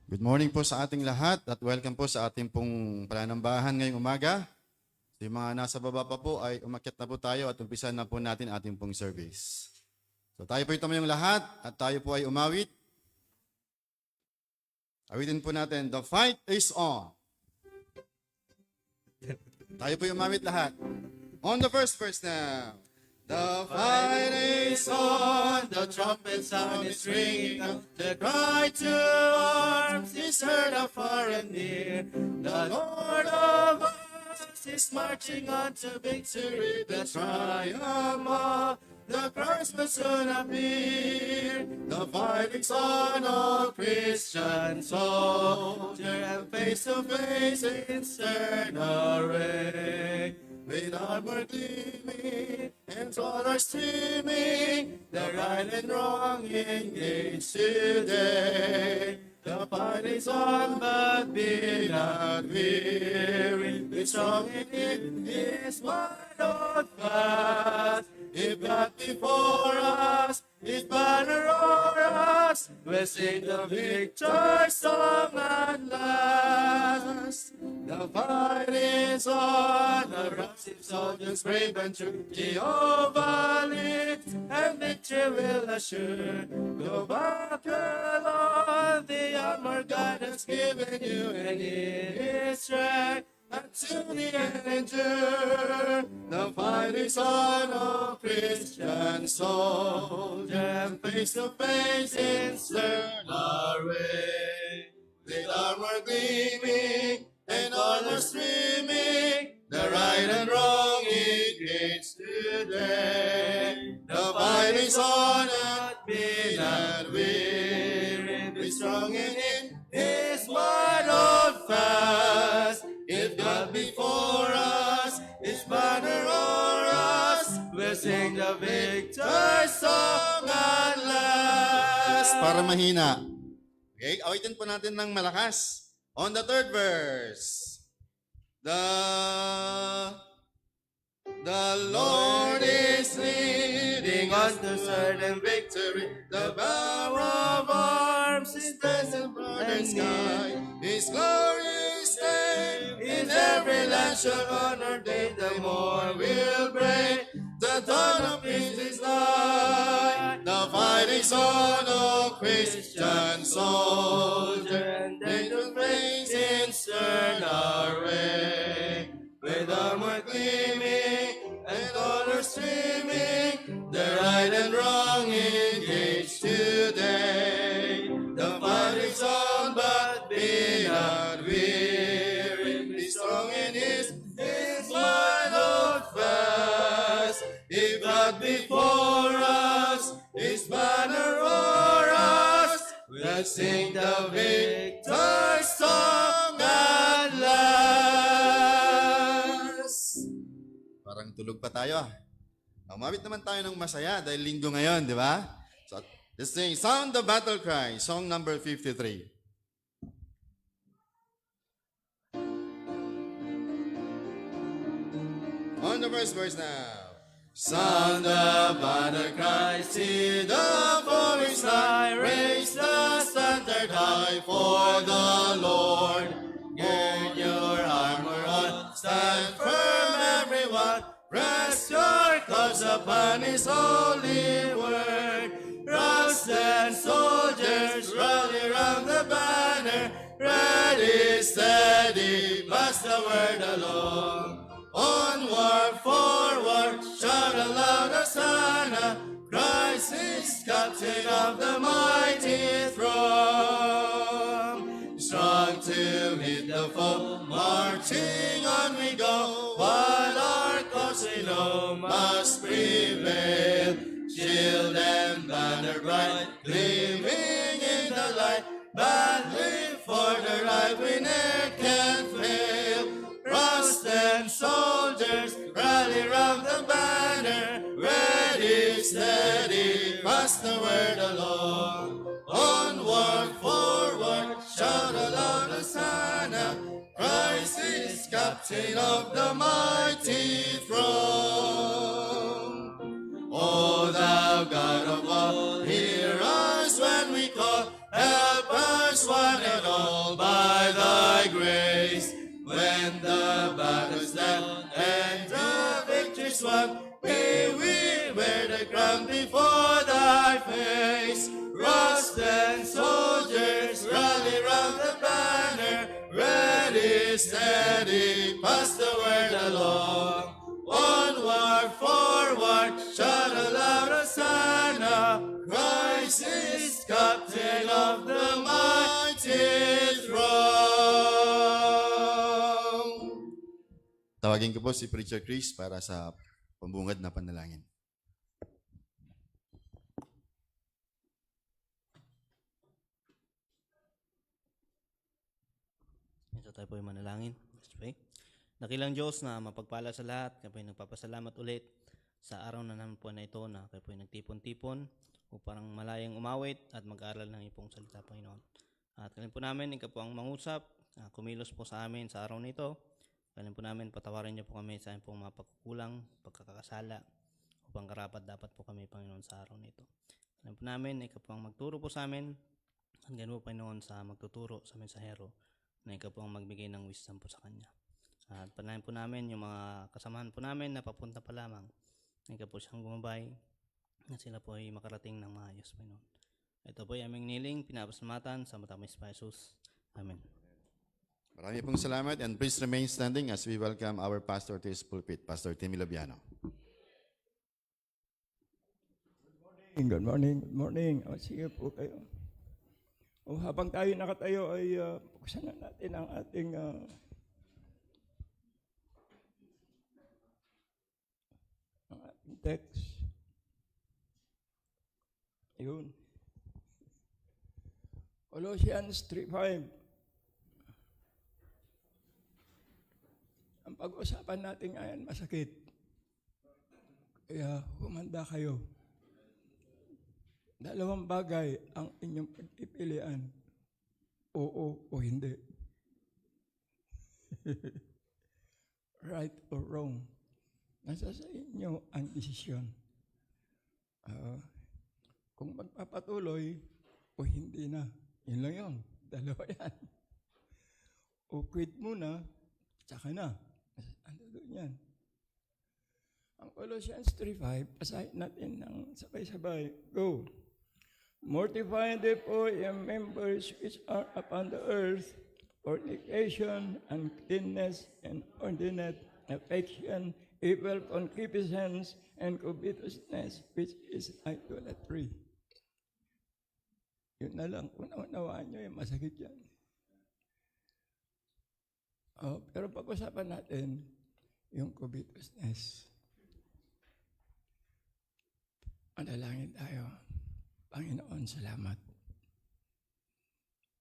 Good morning po sa ating lahat at welcome po sa ating pong pananambahan ngayong umaga. So yung mga nasa baba pa po ay umakyat na po tayo at umpisan na po natin ating pong service. So tayo po tumayong lahat at tayo po ay umawit. Awitin po natin, The Fight is On. Tayo po umawit lahat. On the first verse now. The fight is on, the trumpet sound is ringing out, the cry to arms is heard afar and near. The Lord of hosts is marching on to victory, the triumph of the Christ will soon appear. The fight is on, all Christian soldier, and face to face in stern array. With armor gleaming and colors streaming, the right and wrong engaged today. The fight is on, but be not weary. Be strong in it, His might on fast. If God before us, His banner o'er us, we'll sing the victor's song at last. The fight is on, arise, soldiers brave and true. Jehovah lives, and victory will assure. Go battle on, the armor God has given you, and it is strength until the end endure. The fight is on, O Christian soldier, and face to face in stern array. With armor gleaming and honor streaming, the right and wrong engaged today. The fight is on, and be not weary. Be strong in Him, His might hold fast. If God before us, His banner o'er us, we'll sing the victor's song at last. Para mahina. Okay, awitin po natin ng malakas. On the third verse. The Lord is leading us to certain victory. The bow of arms is present from the sky. His glorious name in every land shall honor day. The more will break, the dawn of peace is nigh. The fight is on, O Christian soldier, and they do face in stern array. With armor gleaming and honor streaming, the right and wrong engaged today. The fight is on, but be not weary. Be strong in His might hold fast. If God before us, His banner o'er us, we'll sing the victor's song at last. Parang tulog pa tayo ah. Umawit naman tayo ng masaya dahil linggo ngayon, di ba? So, let's sing Sound the Battle Cry, song number 53. On the first verse now. Sound the battle cry, see the foe is nigh, raise the standard high for the Lord. Gird your armor on, stand firm everyone, rest your cause upon His holy word. Roused soldiers rally round the banner, ready, steady, pass the word along. Onward, forward, shout aloud, Hosanna, Christ is captain of the mighty throne. Strong to meet the foe, marching on we go, while our cause we know must prevail. Shield and banner bright, gleaming in the light, battling for the right we ne'er can fail. Roused soldiers rally round the banner, ready, steady, pass the word along. Onward, forward, shout aloud, Hosanna, Christ is captain of the mighty throne. O thou God of all, hear us when we call, help us one and all. the battle's done and the victory's won. We will wear the crown before thy face. Rusted soldiers rally round the banner, ready, steady, pass the word along. Onward, forward, shout aloud, Hosanna! Christ is captain of the mighty throne. Tawagin ko po si Preacher Chris para sa pambungad na panalangin. Ito tayo po yung manalangin. Let's pray. Dakilang Diyos na mapagpala sa lahat, kayo po yung nagpapasalamat ulit sa araw na naman po na ito na kayo po yung nagtipon-tipon upang malayang umawit at mag-aral ng ipong salita, Panginoon. At kailan po namin, ikaw po ang mangusap, kumilos po sa amin sa araw na ito. Kailan po namin, patawarin niyo po kami sa aming pong mga pagkukulang, pagkakasala, upang karapat dapat po kami, Panginoon, sa araw na ito. Kailan po namin, ikaw po ang magturo po sa amin, at ganun po, Panginoon, sa magtuturo sa mensahero, na ikaw po ang magbigay ng wisdom po sa kanya. At panahin po namin yung mga kasamahan po namin na papunta pa lamang, na ikaw po siyang gumabay, na sila po ay makarating ng maayos, Panginoon. Ito po ay aming niling, pinapasalamatan sa matamis pa Jesus. Amen. Marami pong salamat and please remain standing as we welcome our pastor to his pulpit, Pastor Timmy Lobiano. Good morning, good morning. Sige po kayo. Habang tayo nakatayo ay buksan na natin ang ating text. Yun. Colossians 3:5. Ang pag-usapan natin ngayon masakit. Kaya humanda kayo. Dalawang bagay ang inyong pagpipilian. Oo o hindi. Right or wrong. Nasa sa inyo ang desisyon. Kung magpapatuloy o hindi na. Yun lang yun. Dalawa yan. O quit muna, tsaka na. Ano doon yan? Ang Colossians 3:5, basahin natin ng sabay-sabay. Go. Mortify therefore your members which are upon the earth, fornication, uncleanness, and inordinate affection, evil concupiscence, and covetousness, which is idolatry. Yun na lang, kung naunawaan nyo, yung masakit yan. Pero pag-usapan natin yung covetousness. Manalangin tayo. Panginoon, salamat.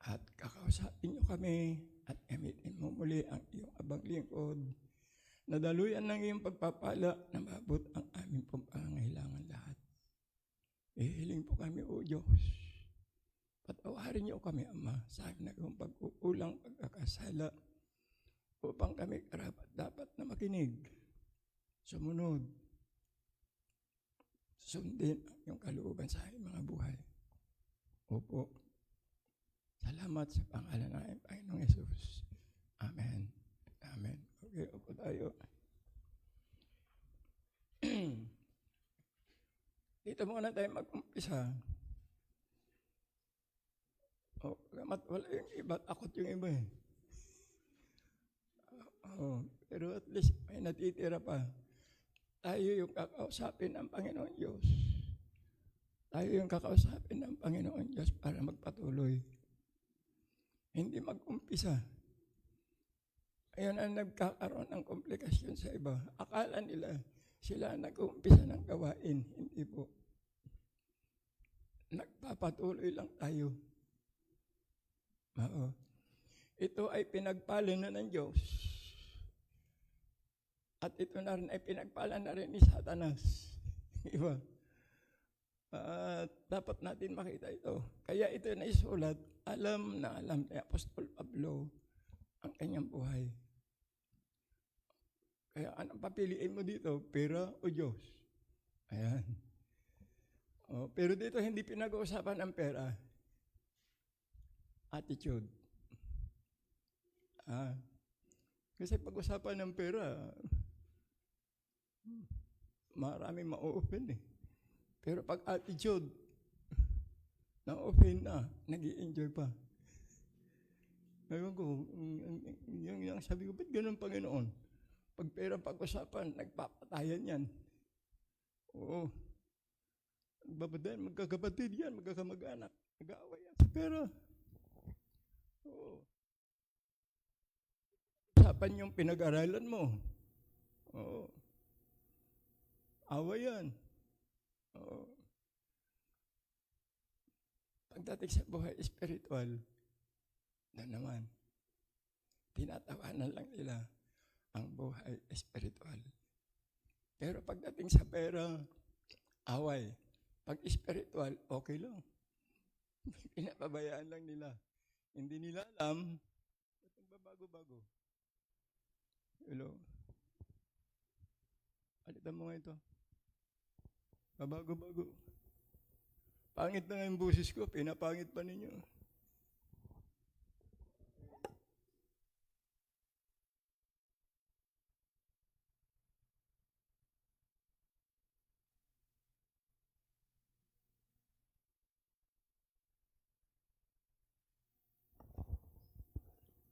At kakausapin niyo kami at gamitin mo muli ang iyong abang lingkod na daluyan ng iyong pagpapala na maabot ang aming pong pangangailangan lahat. Ihiling po kami, O Diyos. Patawarin niyo kami, Ama, sa aming nagawang pagkukulang, pagkakasala, upang kami karapat dapat na makinig, sumunod, sundin ang iyong kalooban sa aming mga buhay. Opo. Salamat sa pangalan ng aming Panginoong Yesus. Amen. Amen. Okay, opo tayo. Dito muna tayo mag-umpisa. Wala yung iba, takot yung iba eh. Pero at least may natitira pa. Tayo yung kakausapin ng Panginoon Diyos. Tayo yung kakausapin ng Panginoon Diyos para magpatuloy. Hindi mag-umpisa. Ayun ang nagkakaroon ng komplikasyon sa iba. Akala nila sila nag-umpisa ng gawain. Hindi po. Nagpapatuloy lang tayo. Oo. Ito ay pinagpala na ng Diyos. At ito na rin ay pinagpala na rin ni Satanas. Iba. Dapat natin makita ito. Kaya ito na isulat, alam na alam ni Apostol Pablo ang kanyang buhay. Kaya anong papiliin mo dito? Pera o Diyos? Ayan. Pero dito hindi pinag-uusapan ang pera. Attitude. Kasi pag-usapan ng pera, marami ma-open eh. Pero pag attitude, na-open na, nag-i-enjoy pa. Ngayon ko, yung sabi ko, ba't ganun Panginoon? Pag pera pag-usapan, nagpapatayan yan. Oo. Magkakapatid yan, magkakamag-anak. Nag-aaway yan sa pera. Oo. Usapan yung pinag-aralan mo. Oo. Away yan. Oo. Pagdating sa buhay spiritual, doon naman, tinatawanan lang nila ang buhay spiritual. Pero pagdating sa pera, away. Pag spiritual, okay lang. Pinapabayaan lang nila. Hindi nila alam, bago-bago. Hello? Alitan mo nga ito. Bago-bago. Pangit na nga yung boses ko, pinapangit pa ninyo.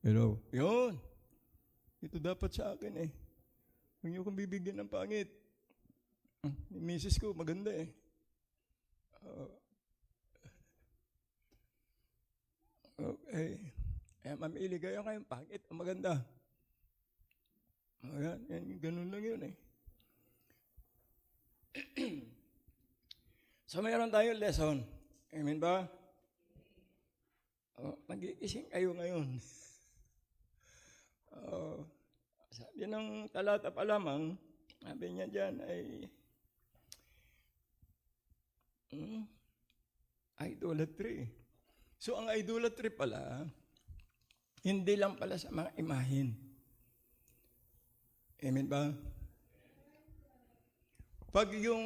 Hello? Yun. Ito dapat sa akin eh. Huwag niyo kong bibigyan ng pangit. Yung misis ko, maganda eh. Okay. Mamili kayo kayong pangit o maganda. Yan, ganun lang yun eh. So mayroon tayong lesson. Amen ba? Magigising kayo ngayon. Sabi ng talata pa lamang, sabi niya dyan ay idolatry. So ang idolatry pala, hindi lang pala sa mga imahin. Amen ba? Pag yung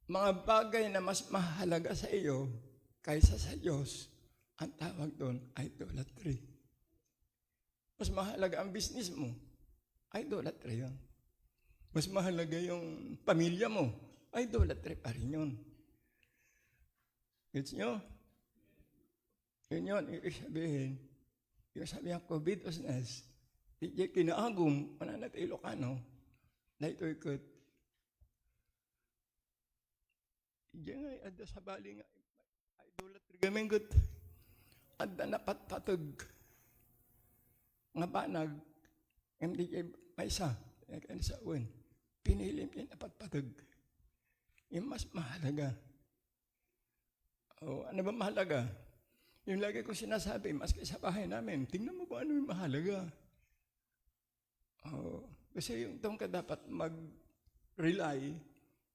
mga bagay na mas mahalaga sa iyo kaysa sa Diyos, ang tawag doon, idolatry. Mas mahalaga ang business mo, idolatry yun. Mas mahalaga yung pamilya mo, idolatry pa rin yun. Gets nyo? Yun yun, ibig sabihin, yung sabi ang COVID-19, di kinaagum, mananat Ilocano, na ito'y kat. Diyan nga, ada sa bali nga, idolatry gaming kat, ada napatpatag, nga banag, hindi kayo may isa, kaya sa uwan, pinilim niya napatpatag. Yung mas mahalaga. Ano ba mahalaga? Yung lagi ko sinasabi, maski sa bahay namin, tingnan mo kung ano yung mahalaga. Kasi yung itong ka dapat mag-rely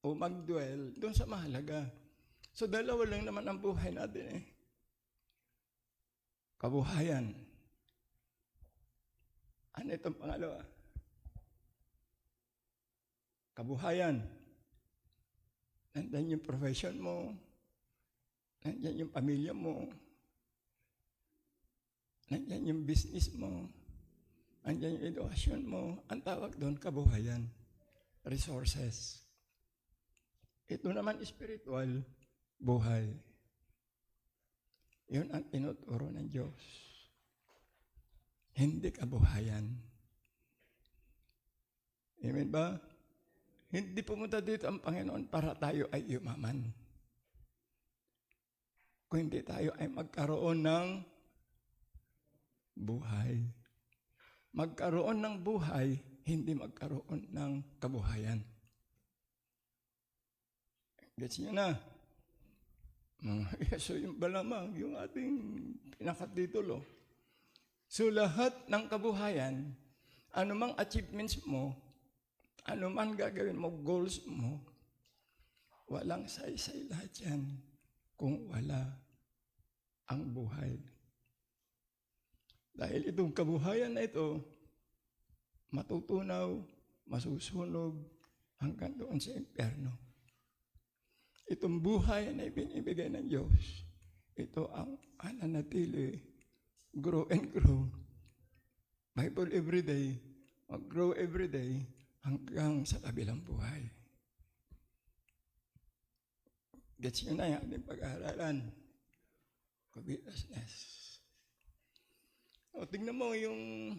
o mag-dwell doon sa mahalaga. So dalawa lang naman ang buhay natin eh. Kabuhayan. Ano itong pangalawa? Kabuhayan. Nandiyan yung profession mo, nandiyan yung pamilya mo, nandiyan yung business mo, nandiyan yung edukasyon mo. Ang tawag doon, kabuhayan. Resources. Ito naman spiritual, buhay. Yun ang tinuturo ng Diyos. Hindi kabuhayan. Amen ba? Hindi pumunta dito ang Panginoon para tayo ay yumaman. Kung hindi tayo ay magkaroon ng buhay. Magkaroon ng buhay, hindi magkaroon ng kabuhayan. Gets niyo na? So yung balamang, yung ating pinakatitulo. So lahat ng kabuhayan, anumang achievements mo, anuman gagawin mo, goals mo, walang say-say lahat yan kung wala ang buhay. Dahil itong kabuhayan na ito, matutunaw, masusunog hanggang doon sa impyerno. Itong buhay na ibinibigay ng Diyos, ito ang ananatili, grow and grow, Bible every day, mag-grow every day, hanggang sa kabilang buhay. Gets nyo na yung ating pag-aaralan. Covetousness. O, tingnan mo yung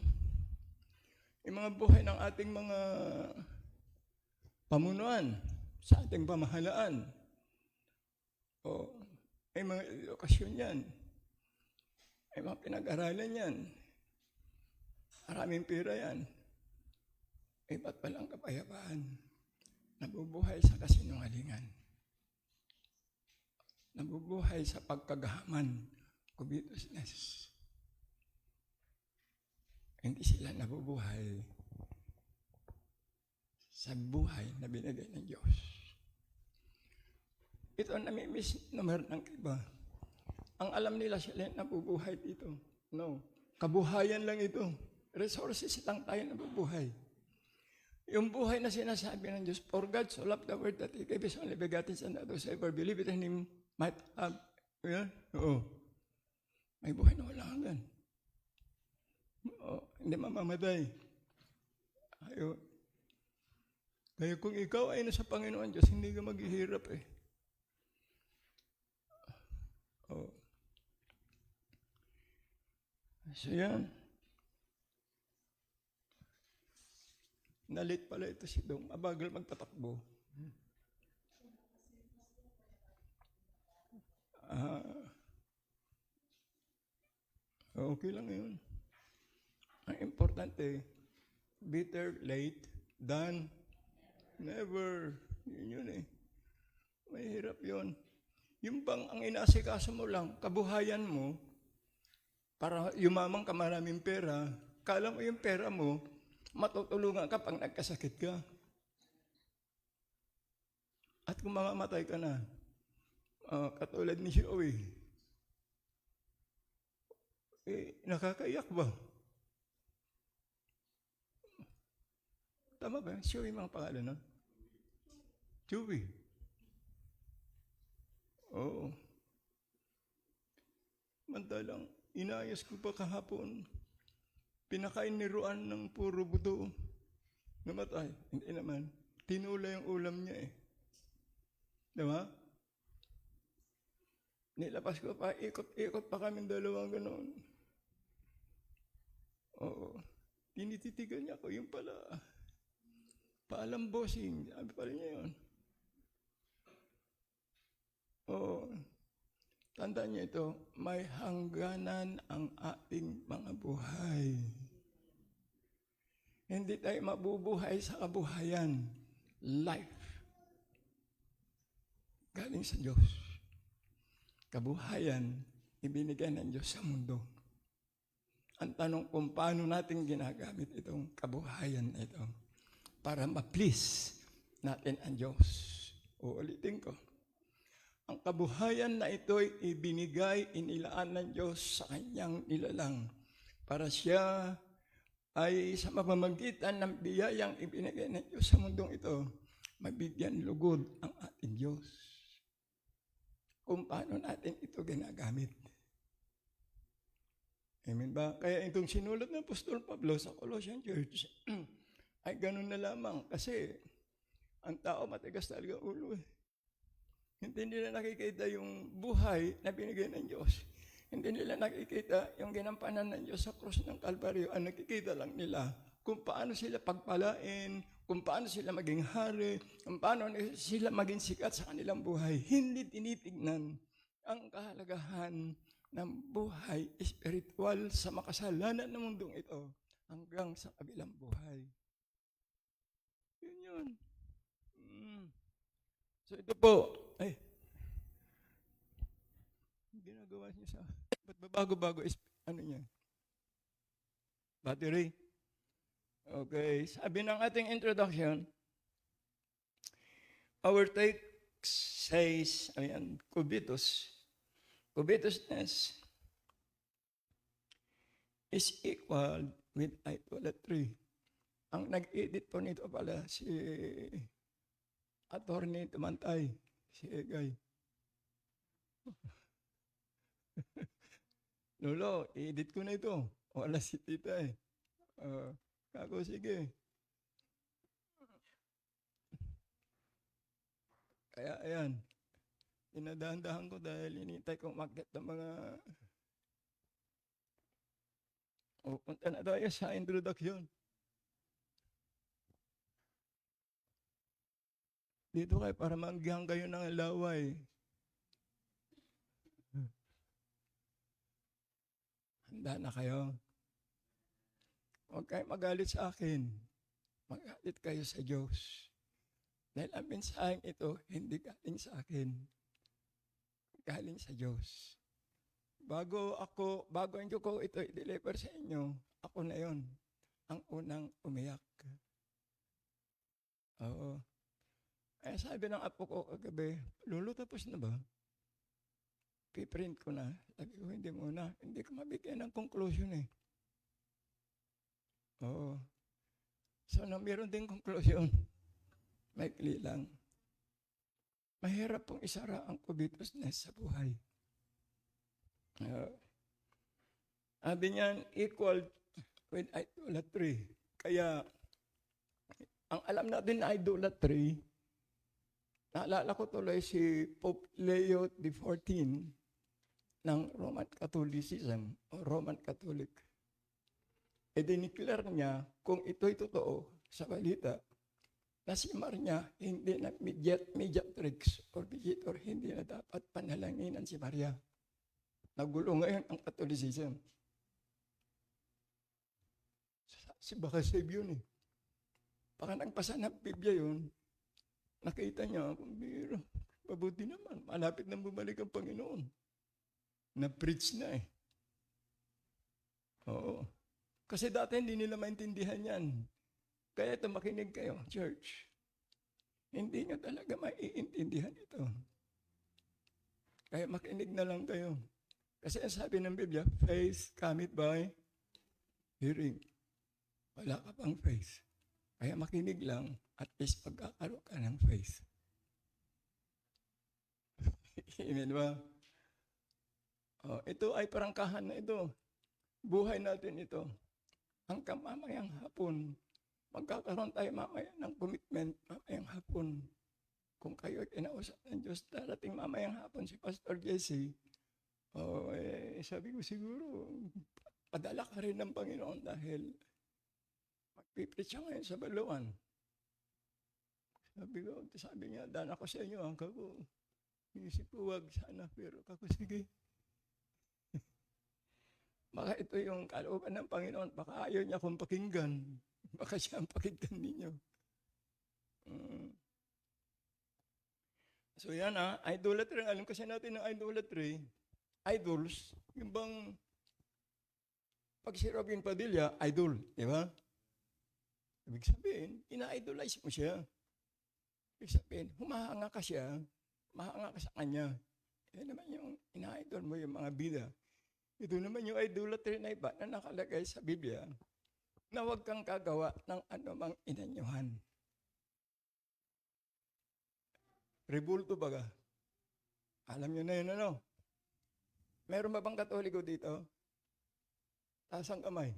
mga buhay ng ating mga pamunuan sa ating pamahalaan. O, may mga edukasyon yan. May mga pinag-aralan yan. Maraming pera yan. May ba't palang kapayapaan? Nabubuhay sa kasinungalingan. Nabubuhay sa pagkagahaman. Covetousness. Hindi sila nabubuhay sa buhay na binigay ng Diyos. Ito ang nami-misnomer ng iba. Ang alam nila sila nabubuhay dito. No. Kabuhayan lang ito. Resources lang tayo nabubuhay. Yung buhay na sinasabi ng Diyos, for God so loved the world that He gave His only begotten Son that whosoever believe in Him might have. Yan? Oo. May buhay na wala hanggan. Oo. Hindi mamamatay. Ayun. Kaya kung ikaw ay nasa Panginoon Diyos, hindi ka maghihirap eh. Oo. So yan. Nalit pala ito si Dong. Mabagal magpatakbo. Okay lang yun. Ang importante, better late than never. Yun eh. Mahirap yun. Yung bang ang inasikaso mo lang, kabuhayan mo, para yumamang ka maraming pera, kala mo yung pera mo, matutulungan ka pag nagkasakit ka. At kung mamamatay ka na, katulad ni Joey, nakakaiyak ba? Tama ba? Joey mga pangalan, no? Joey. Oo. Mantalang, inayos ko pa kahapon. Pinakain ni Ruan ng puro buto. Namatay. Hindi naman. Tinula yung ulam niya eh. Diba? Nilapas ko pa, ikot-ikot pa kami dalawang ganoon. Oo. Tinititigan niya ako. Yung pala, paalam bossing. Sabi pala niya yun. Oo. Tandaan niyo ito, may hangganan ang ating mga buhay. Hindi tayo mabubuhay sa kabuhayan. Life. Galing sa Diyos. Kabuhayan, ibinigay ng Diyos sa mundo. Ang tanong kung paano natin ginagamit itong kabuhayan na ito para ma-please natin ang Diyos. Uulitin ko. Ang kabuhayan na ito'y ibinigay, inilaan ng Diyos sa kanyang nilalang para siya ay sa pamamagitan ng biyayang ibinigay ng Diyos sa mundong ito, mabigyan lugod ang ating Diyos. Kung paano natin ito ginagamit. Amen ba? Kaya itong sinulat ng Apostol Pablo sa Colossian Church ay ganun na lamang kasi ang tao matigas talaga ulo eh. Hindi nila nakikita yung buhay na binigay ng Diyos. Hindi nila nakikita yung ginampanan ng Diyos sa krus ng Kalbaryo. Ang nakikita lang nila kung paano sila pagpalain, kung paano sila maging hari, kung paano sila maging sikat sa kanilang buhay. Hindi tinitignan ang kahalagahan ng buhay espiritual sa makasalanan ng mundong ito hanggang sa kabilang buhay. Yun yun. So ito po, ginagawa niya sa, ba't bago-bago ano niya? Battery. Okay, sabi ng ating introduction, our text says, covetousness is equal with idolatry. Ang nag-edit po nito pala si Attorney Tumantay, si Egay. Lolo, i-edit ko na ito. Wala si tita eh. Kako, sige. Kaya ayan, dinadahan-dahan ko dahil inintay ko umakyat ng mga... Punta na tayo sa introduction. Dito kayo para manggihan kayo ng laway. Handa na kayo? Huwag kayo magalit sa akin. Magalit kayo sa Diyos. Dahil ang mensaheng ito, hindi galing sa akin. Galing sa Diyos. Bago hindi ko ito i-deliver sa inyo, ako na yon ang unang umiyak. Oo. Ay sabi ng apo ko kagabi, Lolo, tapos na ba? Piprint ko na. Sabi ko, hindi muna. Hindi ko mabigyan ng conclusion eh. Oo. So, meron din conclusion. Maikli lang. Mahirap pong isara ang covetousness sa buhay. Sabi niyan, equal with idolatry. Kaya, ang alam natin na idolatry, naalala ko tuloy si Pope Leo XIV ng Roman Catholicism o Roman Catholic. E dineclare niya kung ito'y totoo sa balita na si Maria hindi na mediatrix or mediator, hindi na dapat panalanginan si Maria. Nagulo ngayon ang Catholicism. Baka save yun eh. Baka nagpasa ng Biblia yun, nakita niya, mabuti naman, malapit na bumalik ang Panginoon. Na-preach na eh. Oo. Kasi dati hindi nila maintindihan yan. Kaya ito, makinig kayo, church. Hindi nyo talaga maiintindihan ito. Kaya makinig na lang kayo. Kasi ang sabi ng Biblia, faith cometh by hearing. Wala ka pang faith. Kaya makinig lang, at least pagkakaroon ka ng faith. Amen ba? Ito ay parangkahan na ito. Buhay natin ito. Hanggang mamayang hapon, magkakaroon tayo mamaya ng commitment mamayang hapon. Kung kayo ay kinausap ng Diyos, darating mamayang hapon si Pastor Jesse, sabi ko siguro, padala ka rin ng Panginoon dahil magpipreach siya ngayon sa Baluan. Sabi niya, daan ako sa inyo, kako. Inisip ko, wag sana, pero kako, sige. Baka ito yung kalooban ng Panginoon, baka ayaw niya akong pakinggan. Baka siya ang pakinggan ninyo. So yan idolatry. Alam kasi natin ng idolatry, idols, yung bang pag si Robin Padilla, idol, di ba? Ibig sabihin, ina-idolize mo siya. Ibig sabihin, humahanga ka siya, mahanga ka sa kanya. Yan naman yung ina-idol mo yung mga bida. Ito naman yung idolatry na iba na nakalagay sa Biblia na huwag kang kagawa ng anumang inanyuhan. Rebulto baga. Alam nyo na yun, ano? Meron ba bang Katoliko dito? Taas ang kamay.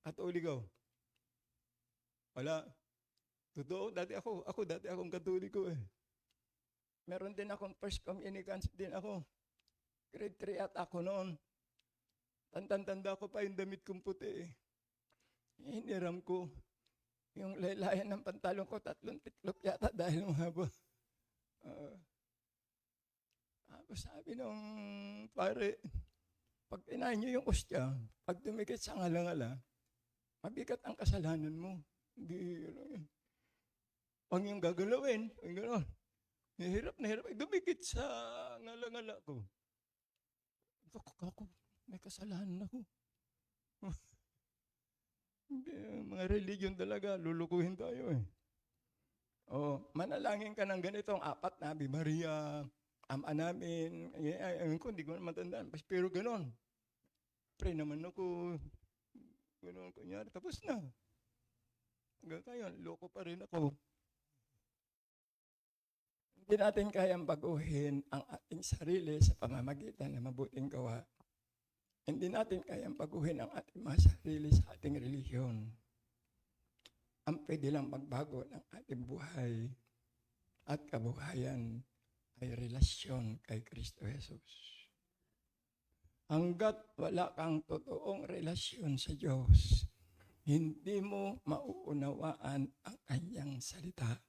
Katoliko. Wala. Totoo, dati akong Katoliko eh. Meron din akong first communicants din ako. Grade 3 at ako noon. Tanda ko pa yung damit kong puti eh. Hiniram ko. Yung laylayan ng pantalon ko, 3 tiklop yata dahil mahaba. Tapos sabi nung pare, pag inahin nyo yung ostya, pag tumikit sa ngala-ngala, mabigat ang kasalanan mo. Hindi, pag yung gagalawin, yung gano'n, hirap na hirap, dumikit sa ngala-ngala ko. Ako, may kasalanan ako. Mga religion talaga, lulukuhin tayo eh. Manalangin ka ng ganitong 4 na Ave Maria, Ama namin, ayun ko, hindi ko naman tandaan, pero gano'n. Pray naman ako, gano'n, kunyari, tapos na. Hanggang kayo, loko pa rin ako. Hindi natin kayang baguhin ang ating sarili sa pamamagitan ng mabuting gawa. Hindi natin kayang baguhin ang ating mga sarili sa ating relihiyon. Ang pwede lang magbago ng ating buhay at kabuhayan ay relasyon kay Kristo Jesus. Hanggat wala kang totoong relasyon sa Diyos, hindi mo mauunawaan ang kanyang salita.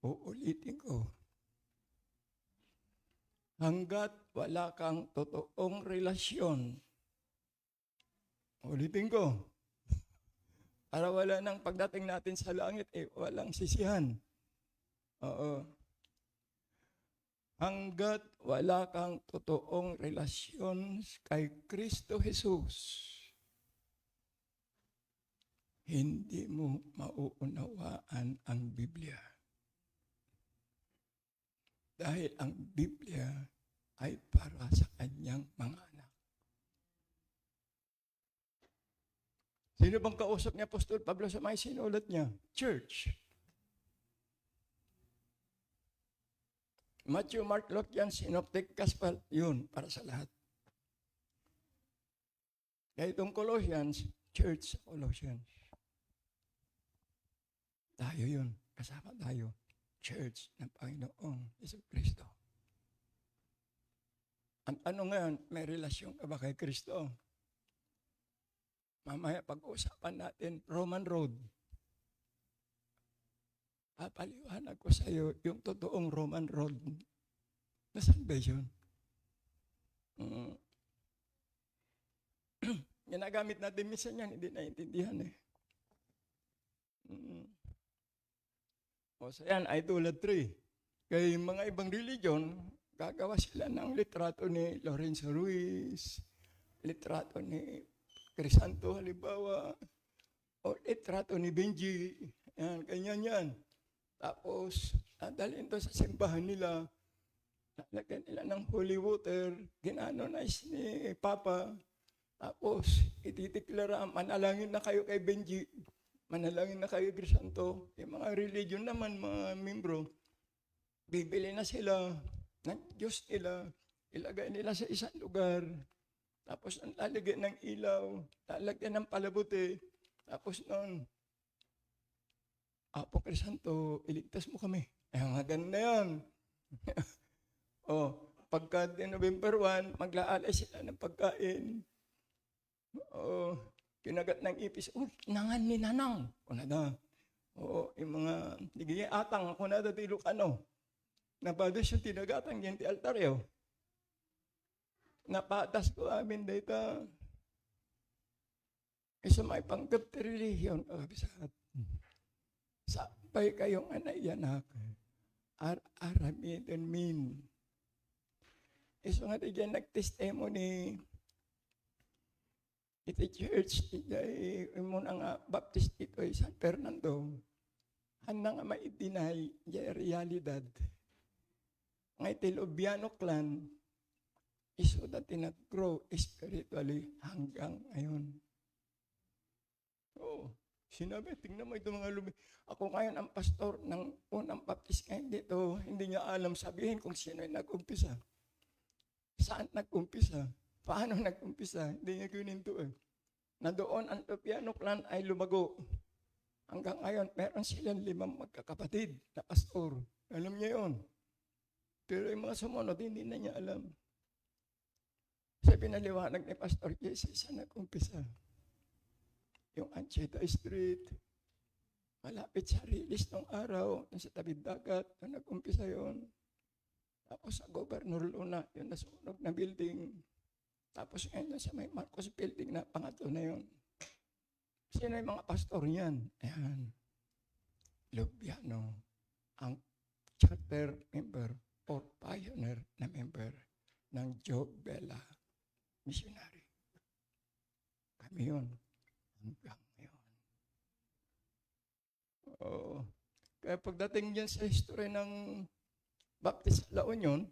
Uulitin ko. Hanggat wala kang totoong relasyon, ulitin ko, para wala nang pagdating natin sa langit, walang sisihan. Oo. Hanggat wala kang totoong relasyon kay Kristo Jesus, hindi mo mauunawaan ang Biblia. Dahil ang Biblia ay para sa kanyang mga anak. Sino bang kausap ni Apostol Pablo sa may sinulat niya? Church. Matthew, Mark, Luke, yan, Synoptic Gospel, yun, para sa lahat. Kaya itong Colossians, church sa Colossians. Tayo yun, kasama tayo. Church ng Panginoong Jesucristo. Ang tanong ngayon, may relasyon ka ba kay Kristo? Mamaya pag-uusapan natin, Roman Road. Papaliwanag ko sa iyo yung totoong Roman Road. Nasaan ba yun? Ginagamit natin minsan yan, hindi naiintindihan eh. O sa yan, idolatry. Kaya yung mga ibang religion, gagawa sila ng litrato ni Lorenzo Ruiz, litrato ni Crisanto halimbawa, o litrato ni Benji, yan, ganyan yan. Tapos, dalhin to sa simbahan nila, nalagyan nila ng holy water, ginanonize ni Papa, tapos ititiklara, manalangin na kayo kay Benji, manalangin na kayo Crisanto. Yung mga religion naman, mga membro, bibili na sila ng Diyos nila, ilagay nila sa isang lugar, tapos ang lalagyan ng ilaw, lalagyan ng palabuti, tapos noon, Apo Crisanto, iligtas mo kami. Maganda yan. Pagka November 1, maglaalay sila ng pagkain. Kinagat ng ipis, nangan ni nanang. Kunada. Yung mga nagiging atang, kunada ti Lucano. Napadas yung tinagatang yan ti altaryo. Napatas ko amin data. Isa may panggap ti religion. Bisat. Sabay kayong anay-anak. Aramidon min. Isa nga ti dyan nag-testimony. Iti church, mo nga baptist ito ay San Fernando. Handa nga maitinay, yung realidad. Nga iti Lubiano clan, iso dati nag-grow spiritually hanggang ngayon. Sinabi, tingnan mo ito mga lubi. Ako ngayon ang pastor ng unang baptist ngayon dito, hindi niya alam sabihin kung sino yung nag-umpisa. Saan nag-umpisa? Paano nag-umpisa? Hindi niya kininto eh. Na doon ang Lubiano clan ay lumago. Hanggang ngayon, meron silang 5 magkakapatid na pastor. Alam niya yun. Pero yung mga sumunod, hindi na niya alam. Sa pinaliwanag ni Pastor Jesse, saan nag-umpisa? Yung Ancheta Street, malapit sa Rilis nung araw, nasa tabing dagat, na nag-umpisa yun. Tapos sa Governor Luna, yung nasunog na building. Tapos ngayon sa may Marcos building na pangatlo na yun. Sino yung mga pastor niyan? Ayan. Lubiano, ang charter member or pioneer na member ng Joe Bella Missionary. Kami yun. Hanggang ngayon. Kaya pagdating dyan sa history ng Baptist La Union,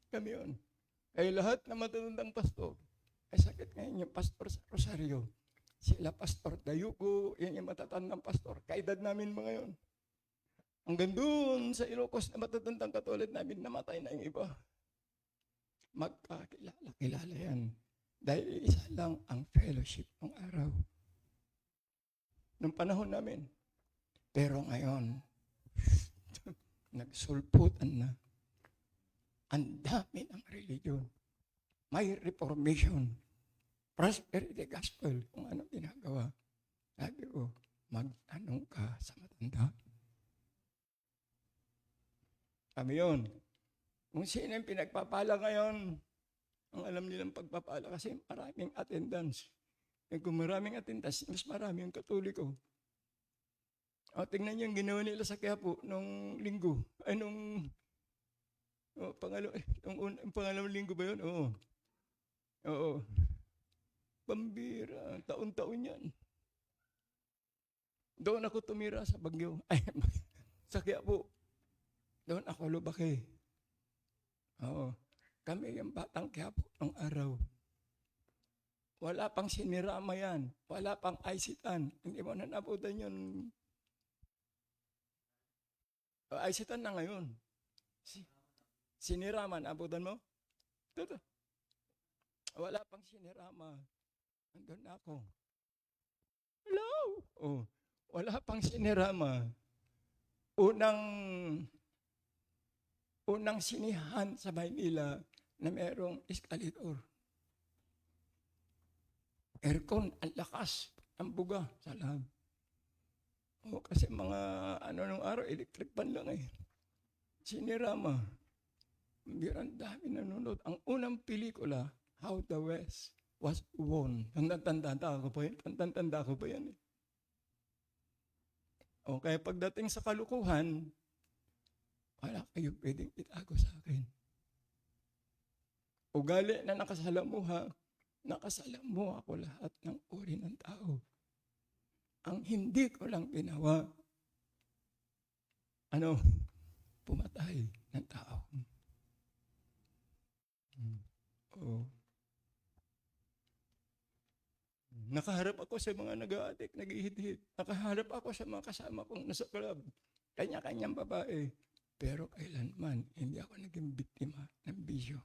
kami yun. Kaya lahat na matatandang pastor, ay sakit ngayon yung pastor sa Rosario. Sila Pastor Dayugo, yan yung matatandang pastor. Kaedad namin mga yun. Hanggang doon sa Ilocos na matatandang katulad namin, namatay na yung iba. Magkakilala yan. Dahil isa lang ang fellowship ng araw. Nung panahon namin. Pero ngayon, nagsulputan na. Ang dami ng religion. May reformation. Prosperity gospel. Kung ano ginagawa. Sabi ko, magtanong ka sa matanda. Sabi yun. Kung sino yung pinagpapala ngayon, ang alam nilang pagpapala kasi maraming attendance. Eh kung maraming attendance, mas marami ang Katoliko. O, tingnan niyo yung ginawa nila sa Quiapo nung linggo. Ay, nung pangalawang linggo ba yun? Oo. Oo. Pambira. Taon-taon yan. Doon ako tumira sa Bagyo. Ay, sa Quiapo. Doon ako lubaki. Oo. Kami yung batang Quiapo ng araw. Wala pang sinirama yan. Wala pang aisitan. Hindi mo na nabutan yun. Aisitan na ngayon. Sinirama, nabutan mo? Toto. Wala pang sinirama. Andun na ako. Hello? Oh, wala pang sinirama. Unang sinihan sa Maynila na merong escalator. Aircon, ang lakas, ang buga sa lab. O kasi mga nung araw, electric pan lang eh. Sinirama. Ang dami nanonood. Ang unang pelikula, How the West Was Won. Tanda-tanda ko pa yan. Tanda-tanda ko pa yan eh. O kaya pagdating sa kalukuhan, wala kayong pwedeng itago sa akin. Ugali na nakasalamuha ako lahat ng uri ng tao. Ang hindi ko lang ginawa, pumatay ng tao. Oh. Nakaharap ako sa mga nag-aadik, nag-ihit-hit. Nakaharap ako sa mga kasama kong nasa club. Kanya-kanyang babae. Pero kailanman, hindi ako naging biktima ng bisyo.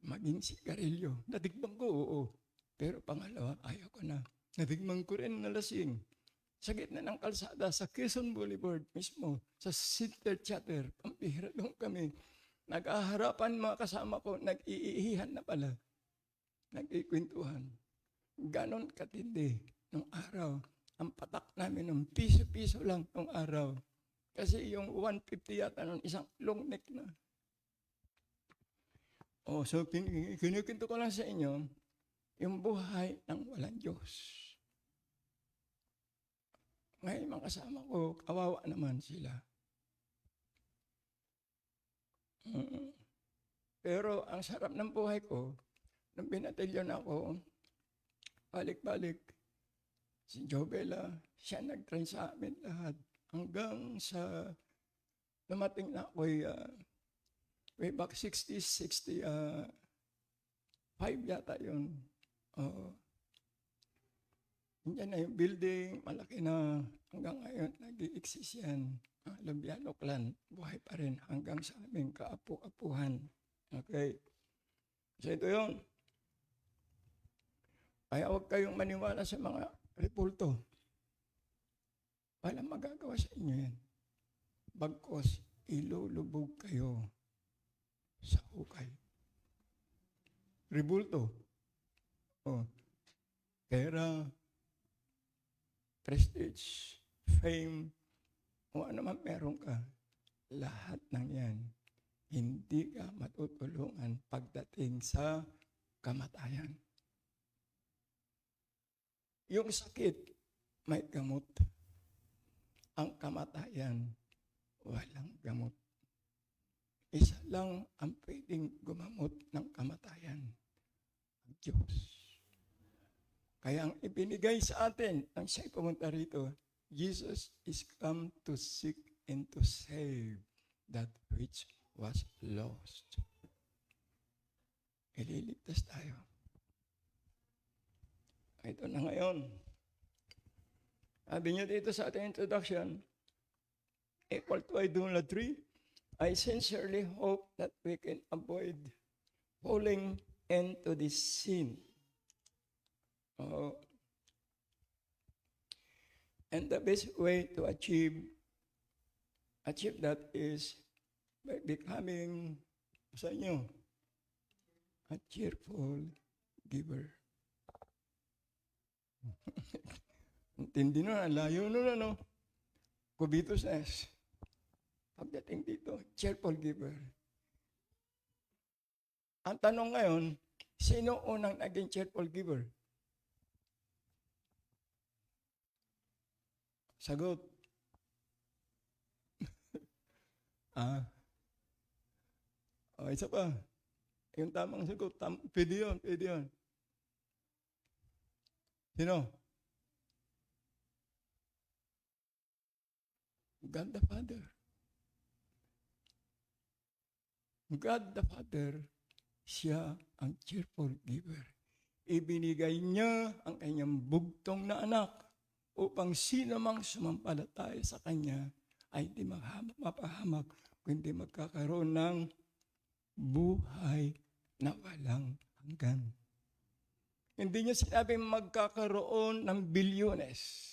Maging sigarilyo. Natigman ko, oo. Pero pangalawa, ayaw ko na. Natigman ko rin na lasing. Sa gitna ng kalsada, sa Quezon Boulevard mismo, sa Center Chatter, pampihira doon kami. Nag-aharapan mga kasama ko, nag-iihihan na pala. Nag-ikwentuhan. Ganon katindi nung araw. Ang patak namin ng piso-piso lang nung araw. Kasi yung 150 yata nung isang long neck na. Oh, so kinukwento ko lang sa inyo, yung buhay ng walang Diyos. Ngayon mga kasama ko, kawawa naman sila. Pero ang sarap ng buhay ko, nung binatilyon ako, balik-balik, si Jobela, siya nag-train sa amin lahat. Hanggang sa dumating na ako way back 65 yata yun. Yan na yung building, malaki na. Hanggang ngayon, nag-i-exist yan. Lumbiano Clan, buhay pa rin hanggang sa aming kaapu-apuhan. Okay. So ito yun. Kaya huwag kayong maniwala sa mga repulto. Walang magagawa sa inyo yan. Bagkos, ilulubog kayo sa hukay. Rebulto. Pera, prestige, fame, o ano man meron ka, lahat ng yan, hindi ka matutulungan pagdating sa kamatayan. Yung sakit, may gamot. Ang kamatayan, walang gamot. Isa lang ang pwedeng gumamot ng kamatayan. Ang Diyos. Kaya ang ibinigay sa atin, ang siya'y pumunta rito, Jesus is come to seek and to save that which was lost. Ililigtas tayo. Ito na ngayon. Sabi niyo dito sa ating introduction, equal to idolatry, I sincerely hope that we can avoid falling into this sin. Oh. And the best way to achieve that is by becoming sa inyo a cheerful giver. Intindi nun, ang layo nun, ano? Kubito says, pagdating dito, cheerful giver. Ang tanong ngayon, sino unang naging cheerful giver? Sagot. Isa pa. Yung tamang sagot, pwede yun. Sino? God the Father. God the Father, siya ang cheerful giver. Ibinigay niya ang kanyang bugtong na anak upang sino mang sumampalataya sa kanya ay hindi mapahamak, kundi magkakaroon ng buhay na walang hanggan. Hindi niya sinabing magkakaroon ng bilyones.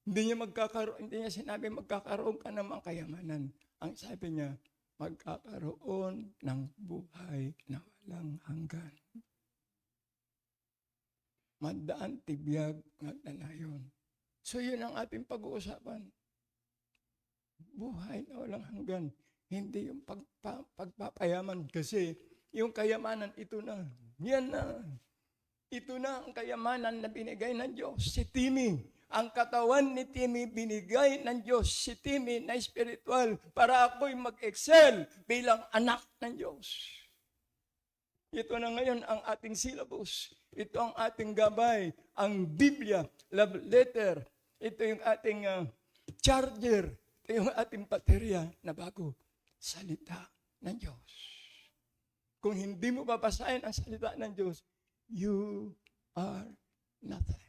Hindi niya sinabing magkakaroon ka ng mga kayamanan. Ang sabi niya, magkakaroon ng buhay na walang hanggan. Madaan, tibiyag, magdanayon. So yun ang ating pag-uusapan. Buhay na walang hanggan. Hindi yung pagpapayaman. Kasi yung kayamanan, ito na. Yan na. Ito na ang kayamanan na binigay ng Diyos. Si Timmy. Ang katawan ni Timmy binigay ng Diyos. Si Timmy na spiritual para ako'y mag-excel bilang anak ng Diyos. Ito na ngayon ang ating syllabus. Ito ang ating gabay. Ang Biblia, love letter. Ito yung ating charger. Ito yung ating baterya na bago. Salita ng Diyos. Kung hindi mo babasahin ang salita ng Diyos, you are nothing.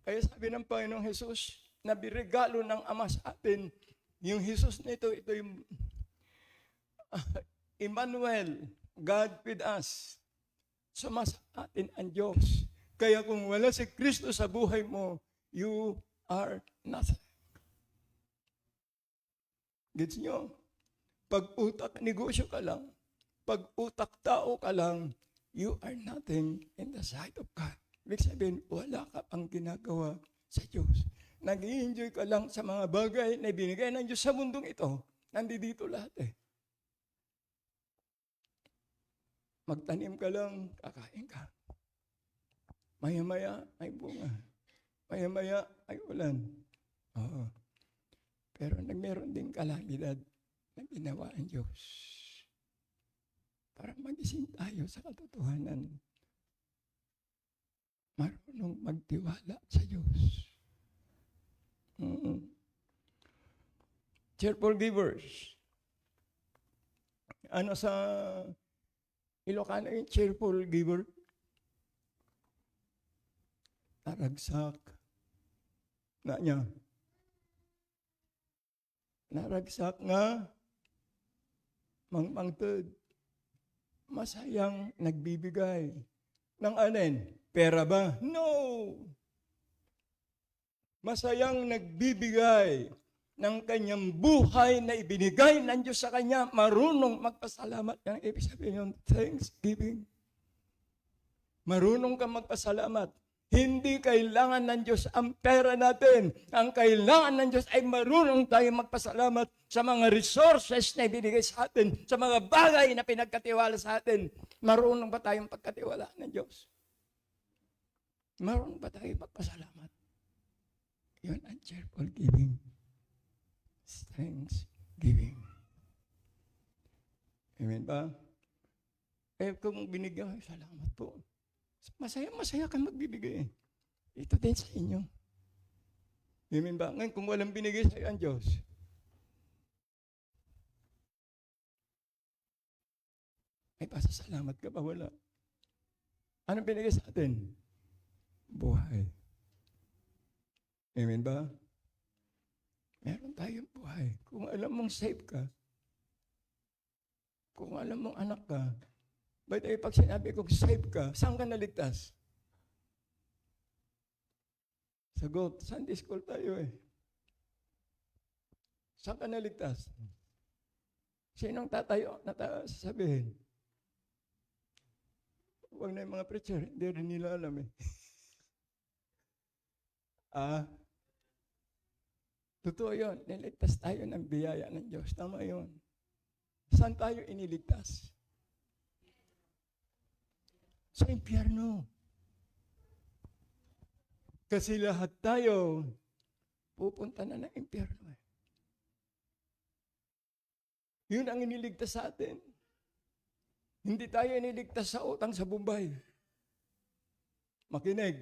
Kaya sabi ng Panginoong Jesus, na birigalo ng Ama sa atin, yung Jesus na ito yung Emmanuel, God with us. Sumasa atin ang Diyos. Kaya kung wala si Kristo sa buhay mo, you are nothing. Gets nyo? Pag utak negosyo ka lang, pag utak tao ka lang, you are nothing in the sight of God. Ibig sabihin, wala ka pang ginagawa sa Diyos. Nag-i-enjoy ka lang sa mga bagay na binigay ng Diyos sa mundong ito. Nandito lahat eh. Magtanim ka lang, kakain ka. Maya-maya ay bunga. Maya-maya ay ulan. Oo. Pero meron din kalamidad na ginawa ang Diyos. Para magising tayo sa katotohanan. Marunong magtiwala sa Diyos. Cheerful givers. Ano sa Ilocano yung cheerful giver? Naragsak. Na niya. Naragsak nga. Mangmangtod. Masayang nagbibigay. Ng anin? Pera ba? No! Masayang nagbibigay ng kanyang buhay na ibinigay ng Diyos sa kanya, marunong magpasalamat. Yan ang ibig sabihin yung thanksgiving. Marunong kang magpasalamat. Hindi kailangan ng Diyos ang pera natin. Ang kailangan ng Diyos ay marunong tayong magpasalamat sa mga resources na ibinigay sa atin, sa mga bagay na pinagkatiwala sa atin. Marunong ba tayong pagkatiwala ng Diyos? Marunong ba tayong magpasalamat? Yun ang cheerful giving. Thanksgiving. Amen ba? Eh kung binigyan, salamat po. Masaya kang magbibigay. Ito din sa inyo. Amen ba? Ngayon, kung walang binigay sa iyo ang Diyos, ay pasasalamat ka ba? Wala. Anong binigay sa atin? Buhay. Amen ba? Meron tayong buhay. Kung alam mong safe ka, kung alam mong anak ka, By the way, pag sinabi kong save ka, saan ka naligtas? Sagot, Sunday school tayo eh. Saan ka naligtas? Sinong tatayo na sasabihin? Huwag na yung mga preacher, hindi rin nila alam eh. Totoo yun, niligtas tayo ng biyaya ng Diyos. Tama yun. Saan tayo iniligtas? Sa impyerno. Kasi lahat tayo pupunta na ng impyerno. Yun ang iniligtas sa atin. Hindi tayo iniligtas sa utang sa Bombay. Makinig.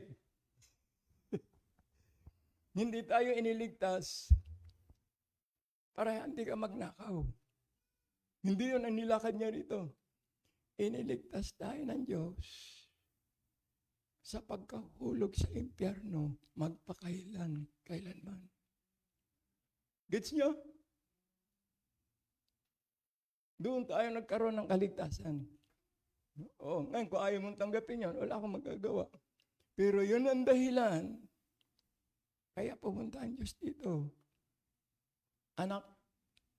Hindi tayo iniligtas para hindi ka magnakaw. Hindi yun ang nilakad niya rito. Iniligtas tayo ng Diyos sa pagkahulog sa impyerno kailanman. Gets nyo? Doon tayo nagkaroon ng kaligtasan. Ngayon kung ayaw mong tanggapin yun, wala akong magagawa. Pero yun ang dahilan. Kaya pumunta ang Diyos dito. Anak,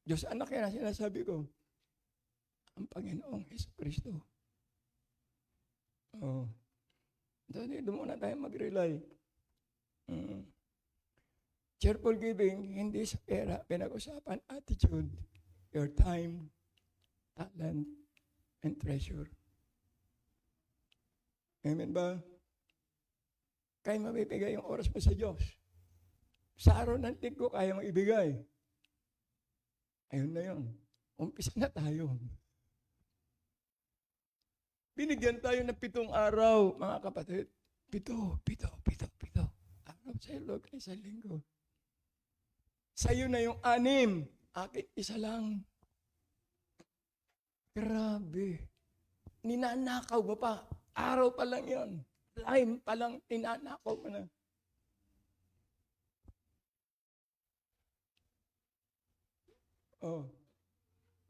Diyos anak yan ang sinasabi ko. Ang Panginoong Jesucristo. So, dito muna tayo mag-rely. Cheerful giving, hindi sa pera, pinag-usapan attitude, your time, talent, and treasure. Amen ba? Kaya mabibigay yung oras mo sa Diyos. Sa araw ng linggo, kaya mo ibigay. Ayun na yun. Umpisa na tayo. Binigyan tayo ng 7 araw, mga kapatid. 7. Araw sa ilog ay sa linggo. Sa'yo na yung 6. Akin, 1 lang. Grabe. Ninanakaw mo pa. Araw pa lang yun. Time pa lang, ninanakaw mo na.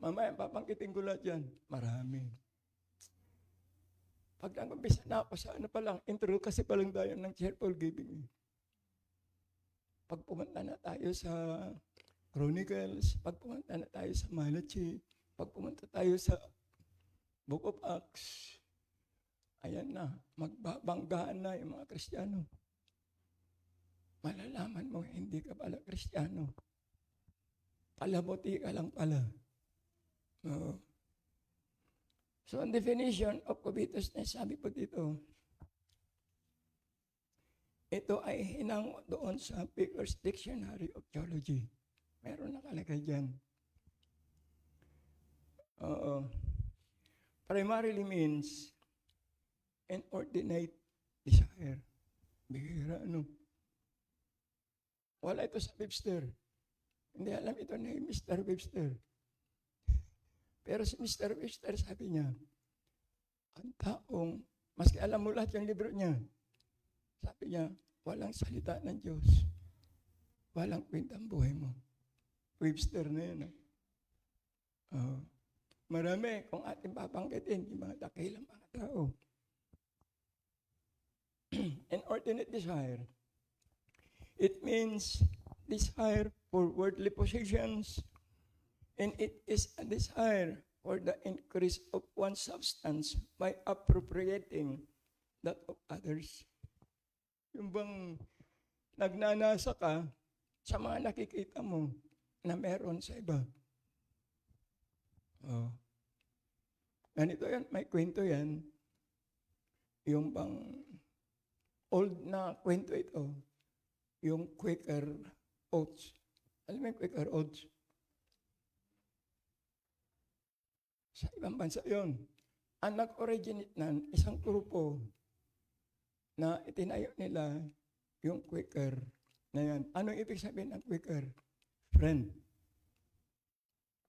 Mamaya, papangkitin ko lahat yan. Marami. Pag nag-umpisa na ako sa pa lang, intro kasi pa lang tayo ng cheerful giving. Pag pumunta na tayo sa Chronicles, pag pumunta na tayo sa Malachi, pag pumunta tayo sa Book of Acts, ayan na, magbabanggaan na yung mga Kristiyano. Malalaman mo, hindi ka pala Kristiyano. Palamuti ka lang pala. So, ang definition of covetousness, sabi po dito, ito ay hinang doon sa Baker's Dictionary of Theology. Meron nakalagay dyan. Primarily means inordinate desire. Bihira, Wala ito sa Webster. Hindi alam ito ni Mr. Webster. Pero si Mr. Webster sabi niya, ang taong, maski alam mo lahat yung libro niya, sabi niya, walang salita ng Diyos. Walang kwentang buhay mo. Webster na yun. Marami kung ating papangkitin, yung mga dakilang mga tao. Inordinate desire. It means desire for worldly possessions, and it is a desire for the increase of one's substance by appropriating that of others. Yung bang nagnanasa ka sa mga nakikita mo na meron sa iba. Ganito yan, may kwento yan. Yung bang old na kwento ito, yung Quaker Oats. Alam mo yung Quaker Oats? Sa ibang bansa yun. Ang nag-originate nan, isang grupo na itinayo nila yung Quaker na yan. Anong ibig sabihin ng Quaker? Friend.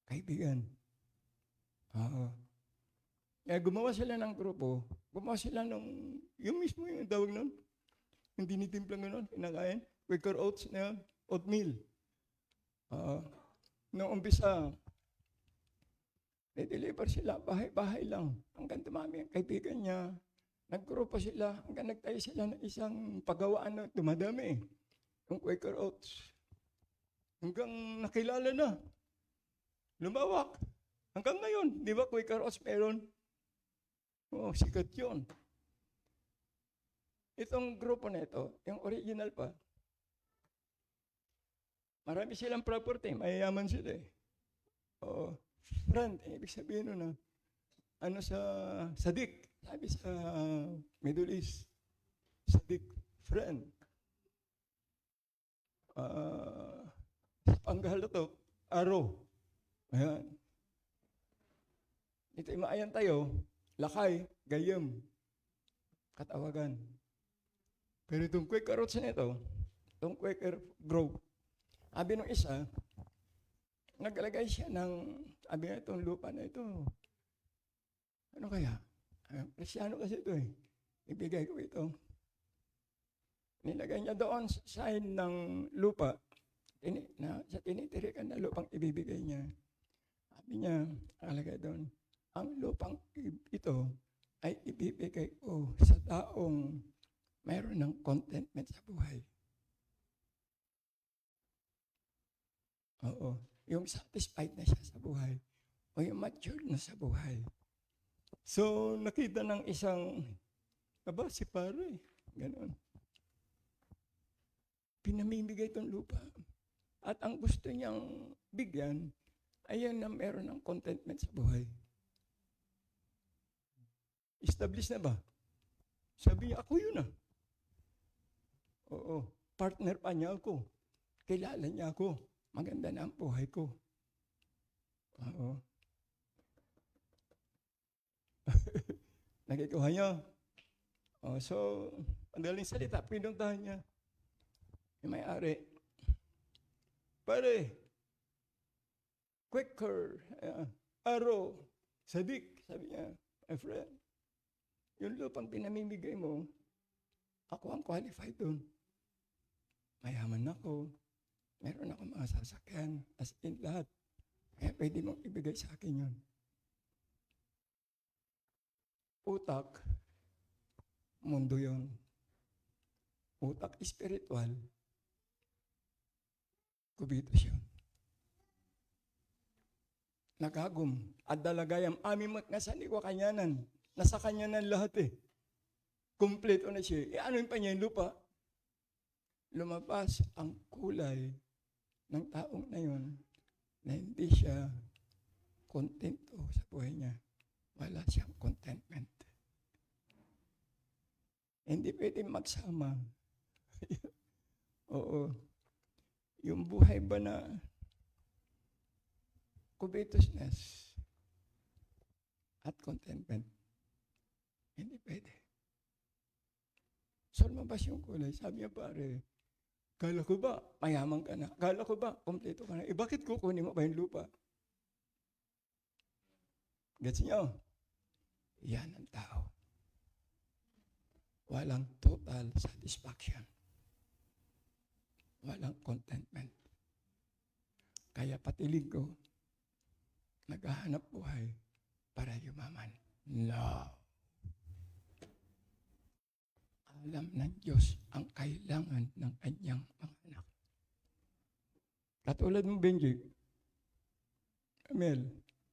Kaibigan. Kaya gumawa sila ng grupo, gumawa sila nung, yung mismo yung tawag nun, yung tinitimplang gano'n, pinakain, Quaker Oats na oatmeal. Noong umpisa, Deliver sila, bahay-bahay lang. Hanggang dumami ang kaibigan niya. Naggrupo sila, hanggang nagtayo sila ng isang pagawaan na dumadami. Yung Quaker Oats. Hanggang nakilala na. Lumawak. Hanggang ngayon, di ba Quaker Oats meron? Oo, sikat yun. Itong grupo na ito, yung original pa, marami silang property, mayayaman sila eh. Oo. Friend, ibig sabihin nun ano sa sadik, sabi sa Middle East, sadik, friend. Sa Panggala to, araw. Ayan. Ito imaayan tayo, lakay, gayam, katawagan. Pero itong Quaker Roots na ito, itong Quaker Grove, sabi nung isa, naglalagay siya ng, sabi nga itong lupa na ito, ano kaya? Kristyano kasi ito eh. Ibigay ko ito. Nilagay niya doon sa sign ng lupa, sa tinitirikan na lupang ibibigay niya. Sabi niya, nakalagay doon, ang lupang ito ay ibibigay ko sa taong mayroon ng contentment sa buhay. Oo. Yung satisfied na siya sa buhay o yung matured na sa buhay. So, nakita ng isang, si pare, gano'n. Pinamimigay itong lupa. At ang gusto niyang bigyan, ayan na meron ng contentment sa buhay. Established na ba? Sabi niya, ako yun . Oo. Partner pa niya ako. Kilala niya ako. Maganda na ang buhay ko. Oo. Nakikuha niyo? So, madaling salita, pinuntahan niya. Yung may-ari. Pare, Quaker, araw, sadik, sabi niya, my friend, yung lupang pinamimigay mo, ako ang qualified doon. Mayaman ako. Meron ako mga sasakyan. As in lahat. Kaya pwede mong ibigay sa akin yun. Utak, mundo yun. Utak spiritual, kubitos yun. Nagagom. At dalagayam, aming magnasalikwa kanyanan. Nasa kanya ng lahat eh. Kompleto na siya. Ano yung pa niya yung lupa? Lumabas ang kulay ng taong na yun na hindi siya kontento sa buhay niya. Wala siyang contentment. Hindi pwede magsama. Oo. Yung buhay ba na covetousness at contentment, hindi pwede. So, lumabas yung kulay. Sabi niya, pare, kala ko ba, mayaman ka na? Kala ko ba, kompleto ka na? Bakit kukunin mo ba yung lupa? Gets niyo? Yan ang tao. Walang total satisfaction. Walang contentment. Kaya patilig ko, naghahanap buhay para yumaman. No. Alam ng Diyos ang kailangan ng kanyang mga anak. Katulad mo, Benji, Mel,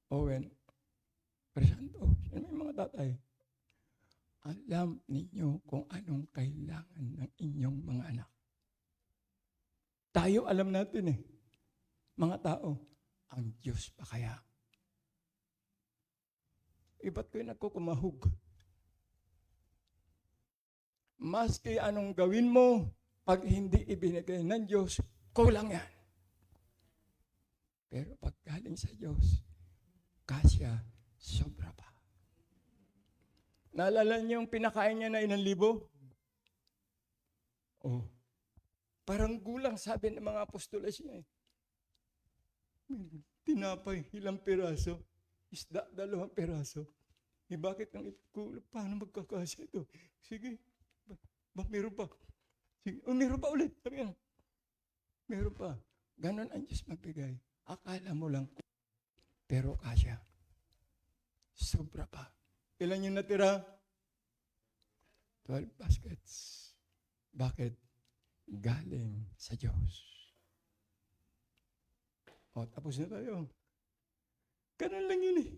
Owen, Crisanto, may mga tatay. Alam ninyo kung anong kailangan ng inyong mga anak. Tayo alam natin eh. Mga tao, ang Diyos pa kaya? Ba't kayo nagkukumahog? Maski anong gawin mo, pag hindi ibinigay ng Diyos, kulang yan. Pero pag galing sa Diyos, kasya, sobra pa. Naalala niyo yung pinakain niya na 1,000? Oh. Parang gulang sabi ng mga apostoles niya eh. Tinapay, 1 piraso. Isda, 2 piraso. Bakit ang ito? Paano magkakasya ito? Sige. Meron pa. Sige. Meron pa ulit. Sabi nga. Meron pa. Ganon ang Diyos magbigay. Akala mo lang, pero kasya. Sobra pa. Ilan yung natira? 12 baskets. Bakit? Galing sa Diyos. O, tapos na tayo. Ganun lang yun eh.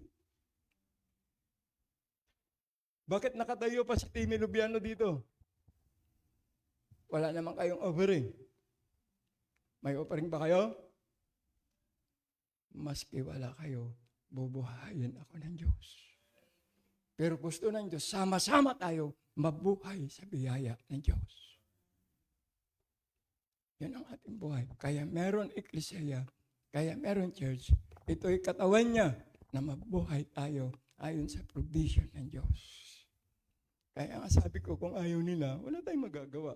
Bakit nakatayo pa si Timmy Lubiano dito? Wala naman kayong offering. May offering ba kayo? Maski wala kayo, bubuhayin ako ng Diyos. Pero gusto ng Diyos, sama-sama tayo mabuhay sa biyaya ng Diyos. Yan ang ating buhay. Kaya meron eklesia, kaya meron church. Ito'y katawan niya na mabuhay tayo ayon sa provision ng Diyos. Kaya nga sabi ko, kung ayaw nila, wala tayong magagawa.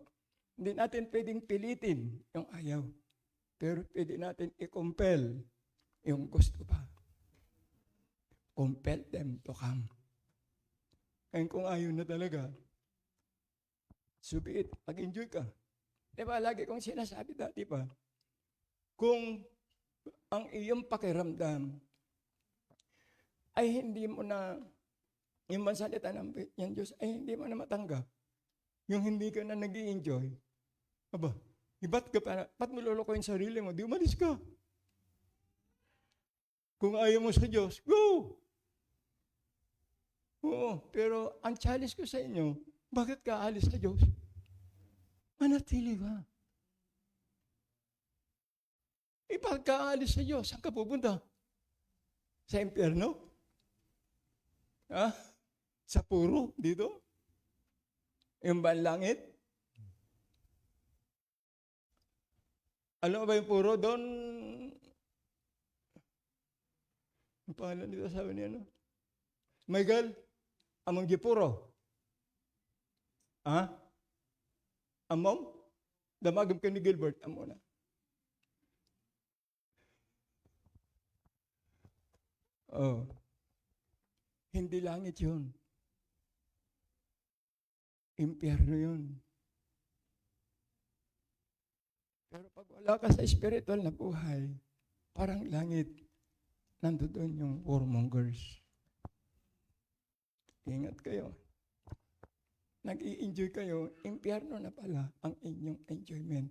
Hindi natin pwedeng pilitin yung ayaw. Pero pwede natin i-compel yung gusto pa. Compel them to come. Kaya kung ayaw na talaga, so be it, mag-enjoy ka. Diba, lagi kong sinasabi dati pa, kung ang iyong pakiramdam ay hindi mo na, yung mansalita ng Diyos, ay hindi mo na matanggap, yung hindi ka na nag-i-enjoy, aba, iba't ka pa, ba't mo lulukoyin sarili mo? Di umalis ka. Kung ayaw mo sa Diyos, go! Oo, pero ang challenge ko sa inyo, bakit ka alis sa Diyos? Manatili ka. Ipagka-alis sa Diyos, saan ka pupunta? Sa impyerno? Ha? Sa puro? Dito? Yung banlangit? Alam mo ba yung puro? Doon, ang pangalan dito sabi niya, no? Michael, among gipuro. Ha? Among? Damagam ka ni Gilbert, amo na. Oh. Hindi langit yun. Impyerno yun. Pero pag wala ka sa spiritual na buhay, parang langit, nandoon yung warmongers. Ingat kayo. Nag-i-enjoy kayo, impyerno na pala ang inyong enjoyment.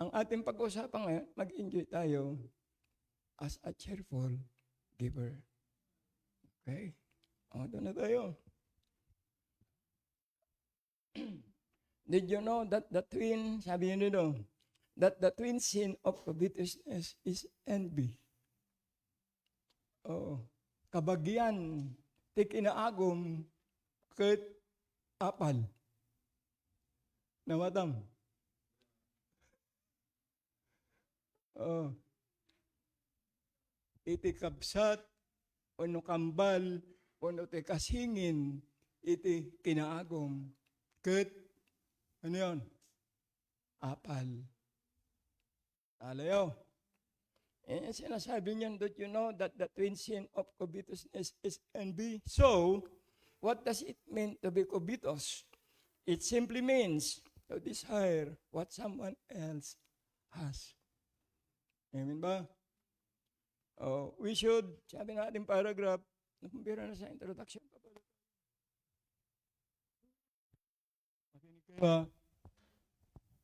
Ang ating pag-usapan ngayon, mag-enjoy tayo as a cheerful giver. Okay? O, doon na tayo. Did you know that the twin, sabi nyo dito, that the twin sin of covetousness is envy? Oo. Kabagyan, tikinaagom, ket apal. Nawatam. Oo. Iti kabsat, ono kambal, ono te kasingin, iti kinaagom, ket, ano yun? Apal. Alayo. Eh, sinasabi niyan, don't you know that the twin sin of covetousness is envy? So, what does it mean to be covetous? It simply means to desire what someone else has. Amen ba? Oh, we should, sabi ng ating paragraph, napumpira na sa introduction. Makinig kayo ba?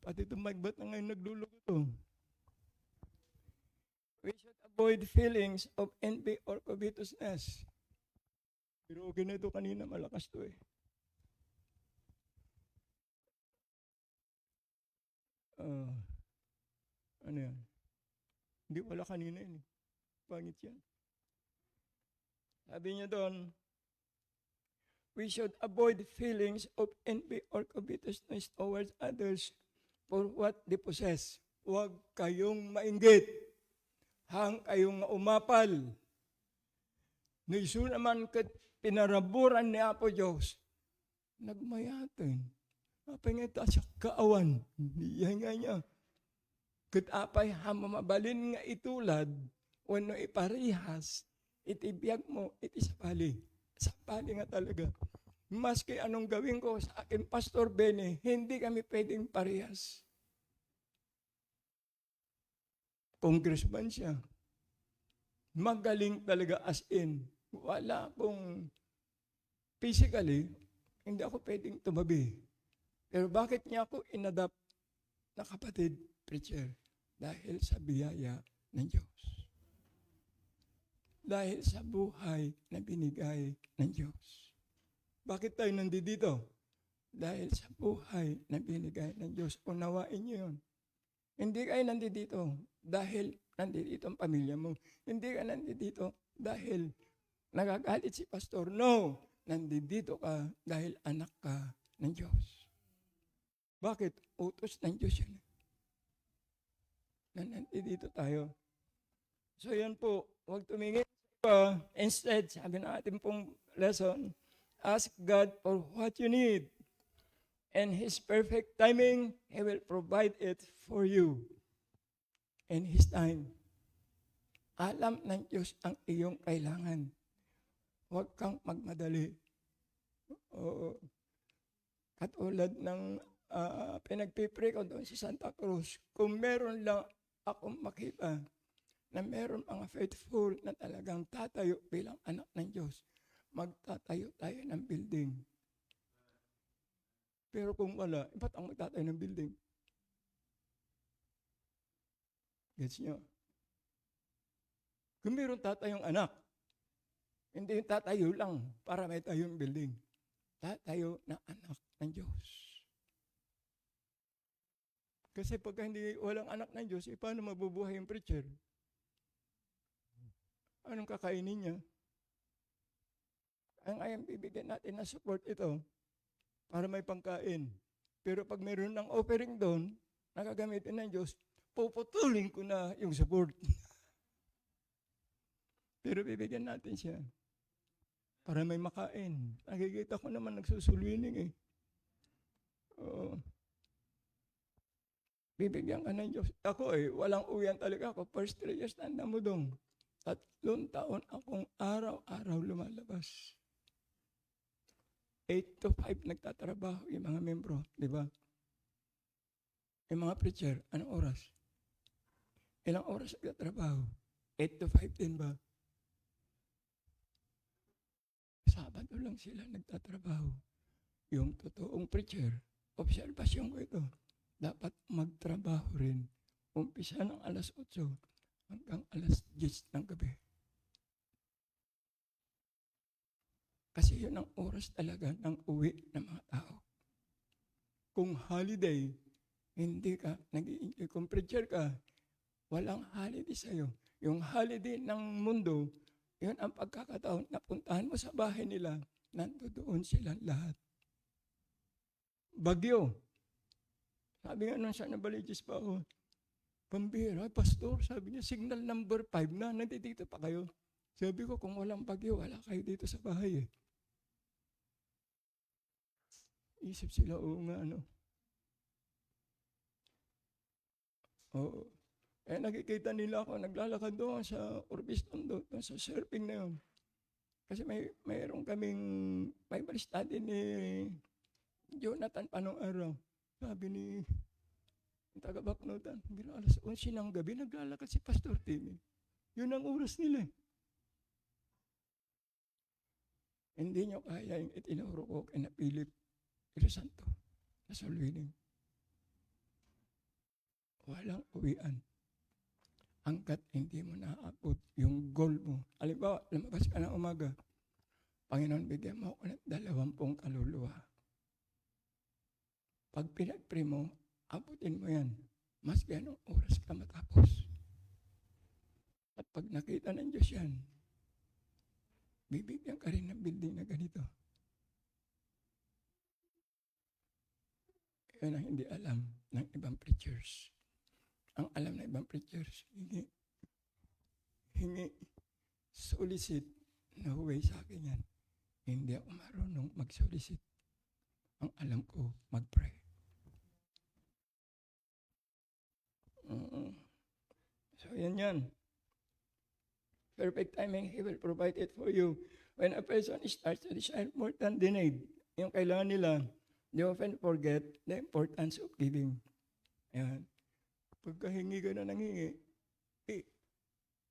Pati itong magbat na ngayon nagluluto to. We should avoid feelings of envy or covetousness. Pero okay na ito kanina, malakas to eh. Ano yan? Hindi, wala kanina yun eh. Pangit yan. Sabi niya doon, we should avoid feelings of envy or covetousness towards others for what they possess. Huwag kayong mainggit. Hang kayong umapal. Naiso naman kat pinaraburan ni Apo Diyos. Nagmayatin. Apay nga ito sa kaawan. Yan nga niya. Kat apay hamabalin nga itulad, wano iparihas, itibiyag mo, itisapali. Sapali nga talaga. Maski anong gawin ko sa akin, Pastor Benny, hindi kami pwedeng parehas. Congressman siya. Magaling talaga as in. wala akong physically, hindi ako pwedeng tumabi. Pero bakit niya ako inadapt na kapatid, preacher? Dahil sa biyaya ng Diyos. Dahil sa buhay na binigay ng Diyos. Bakit tayo nandito? Dahil sa buhay na binigay ng Diyos. Unawain niyo yun. Hindi kayo nandito dahil nandito ang pamilya mo. Hindi ka nandito dahil nagagalit si pastor. No, nandito ka dahil anak ka ng Diyos. Bakit? Utos ng Diyos yun. Na nandito tayo. So yan po, huwag tumingin pa. Instead, sabi na ating pong lesson, ask God for what you need. And His perfect timing, He will provide it for you. In His time. Alam ng Diyos ang iyong kailangan. Huwag kang magmadali. Oo. Katulad ng pinagpipray ko doon sa Santa Cruz, kung meron lang akong makita na meron mga faithful na talagang tatayo bilang anak ng Diyos, magtatayo tayo ng building. Pero kung wala, ba't ang magtatayo ng building? Gets nyo? Kung meron tatayong anak, hindi yung tatayo lang para may tayong building. Tatayo na anak ng Diyos. Kasi pagka hindi walang anak ng Diyos, paano mabubuhay yung preacher? Anong kakainin niya? Ang ayang bibigyan natin na support ito para may pangkain. Pero pag meron ng offering doon, nakagamitin ng Diyos, puputulin ko na yung support. Pero bibigyan natin siya para may makain. Nakikita ko naman nagsusulwining eh. Oo. Bibigyan ka ng Diyos. Ako walang uwian talaga ako. First 3 years na mo doon. 3 taon akong araw-araw lumalabas. 8 to 5 nagtatrabaho yung mga membro, di ba? Yung mga preacher, anong oras? Ilang oras nagtatrabaho? 8 to 5 din ba? Sabado lang sila nagtatrabaho. Yung totoong preacher, obserbasyon ko ito, dapat magtrabaho rin. Umpisa ng alas 8 hanggang alas 10 ng gabi. Kasi yun ang oras talaga ng uwi ng mga tao. Kung holiday, hindi ka nag-i-enjoy. Kung preacher ka, walang holiday sa'yo. Yung holiday ng mundo, yun ang pagkakataon na puntahan mo sa bahay nila, nandoon silang lahat. Bagyo. Sabi nga nung sa Nabaliches pa ako, pambira, pastor, sabi niya, signal number 5 na, nandito pa kayo. Sabi ko, kung walang bagyo, wala kayo dito sa bahay eh. Isip sila, oo nga, ano. Oo. Nakikita nila ako, naglalakad doon sa Orbiston doon, sa surfing na yun. Kasi mayroon kaming Bible study ni Jonathan panong araw. Sabi ni taga-Baknotan, biro alas 11 ng gabi, naglalakad si Pastor Timmy. Yun ang oras nila. Hindi nyo kaya yung itinuro ko kay na Philip Santo na Solwining. Walang uwian. Hanggat hindi mo naabot yung goal mo. Halimbawa, lumabas ka na umaga. Panginoon, bigyan mo ako ng 20 kaluluwa. Pag pinag-pray mo, abutin mo yan. Mas ganong oras ka matapos. At pag nakita ng Diyos yan, bibigyan ka rin ng building na ganito. Yan ang hindi alam ng ibang preachers. Ang alam ng ibang preachers, hingi, solicit, na huwag sa akin yan. Hindi ako marunong mag-solicit. Ang alam ko, mag-pray. So yan. Perfect timing, He will provide it for you. When a person starts to desire more than they need, yung kailangan nila, they often forget the importance of giving. Ayan. Pagkahingi ka na nanghingi,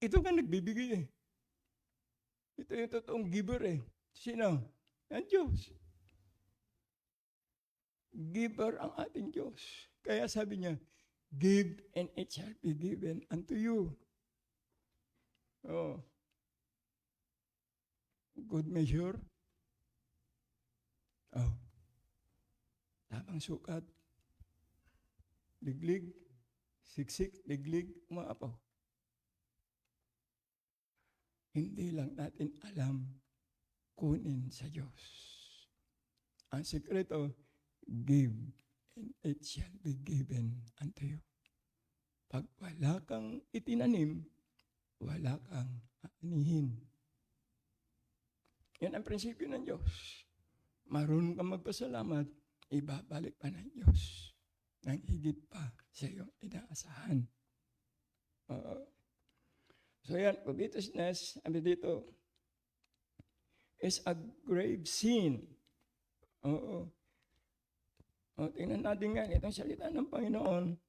ito ka nagbibigay eh. Ito yung totoong giver eh. Sino? Ang Diyos. Giver ang ating Diyos. Kaya sabi niya, give and it shall be given unto you. Oh. Good measure. Oh. Tamang sukat. Liglig. Siksik, liglig, umaapaw. Hindi lang natin alam kunin sa Diyos. Ang sekreto, give and it shall be given unto you. Pag wala kang itinanim, wala kang aanihin. Yan ang prinsipyo ng Diyos. Marunong kang magpasalamat, ibabalik pa ng Diyos ng higit pa sa iyong inaasahan. So yan, covetousness, sabi dito, is a grave sin. Oo. Tingnan natin nga itong salita ng Panginoon.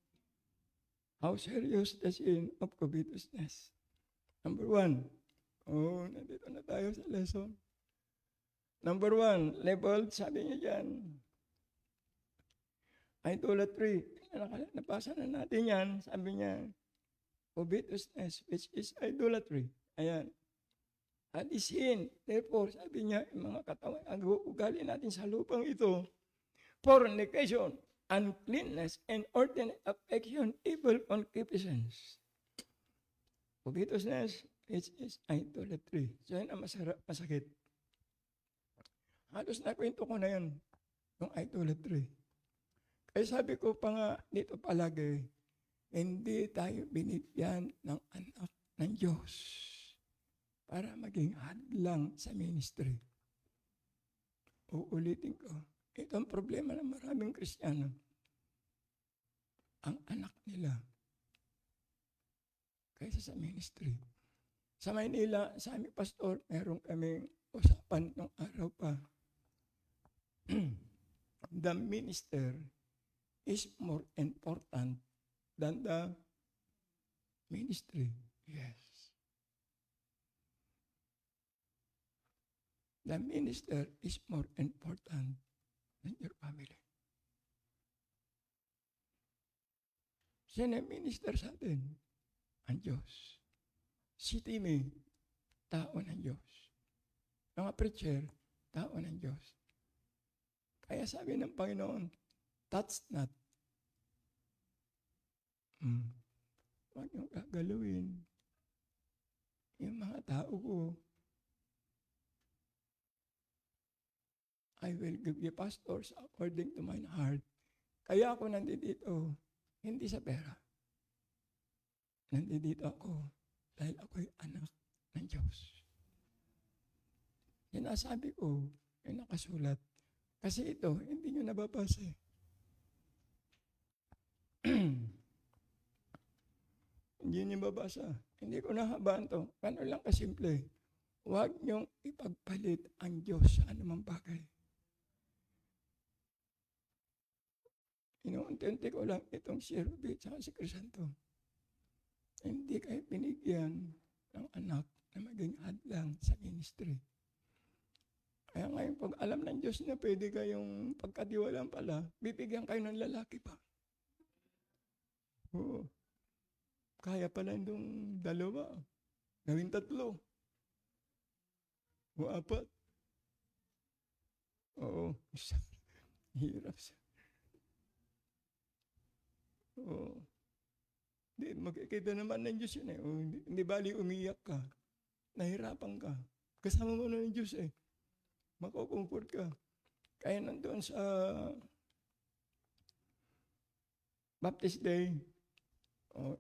How serious the sin of covetousness. Number 1. Nandito na tayo sa lesson. Number 1, labeled, sabi niya dyan, idolatry. Napasa na natin yan. Sabi niya, covetousness, which is idolatry. Ayan. At sin. Therefore, sabi niya, yung mga katawan, ang ugali natin sa lupang ito, fornication, uncleanness, and ordinary affection, evil concupiscence. Covetousness, which is idolatry. So yan ang masakit. Halos nakwento ko na yan, yung idolatry. Kaya sabi ko pa nga dito palagi, hindi tayo binigyan ng anak ng Diyos para maging hadlang sa ministry. Uulitin ko, ito ang problema ng maraming Kristiyano. Ang anak nila kaysa sa ministry. Sa Maynila, sa aming pastor, meron kaming usapan ng araw pa. The minister is more important than the ministry. Yes. The minister is more important than your family. Sino ang minister sa atin? Ang Diyos. Si Timmy, tao ng Diyos. Mga preacher, tao ng Diyos. Kaya sabi ng Panginoon, touch not. Huwag niyong gagalawin. Yung mga tao ko, I will give you pastors according to mine heart. Kaya ako nandito, hindi sa pera. Nandito ako dahil ako'y anak ng Diyos. Sinasabi ko, ay nakasulat. Kasi ito, hindi nyo nababasa eh. Hindi nyo babasa. Hindi ko nahabaan to. Ano lang kasimple. Huwag nyong ipagpalit ang Diyos sa anumang bagay. Inuunti-unti ko lang itong si Ruby at si Crisanto. Hindi kayo binigyan ng anak na maging hadlang sa ministry. Kaya ngayon, pag alam ng Diyos na pwede kayong pagkatiwalaan pala, bibigyan kayo ng lalaki pa. Oo. Kaya pala yung 2, gawin 3. O 4. Oo. Hirap siya. Oo. Hindi, magkikita naman ng Diyos yun eh. O, hindi bali umiyak ka. Nahirapan ka. Kasama mo na ng Diyos eh. Makukomfort ka. Kaya nandoon sa Baptist Day,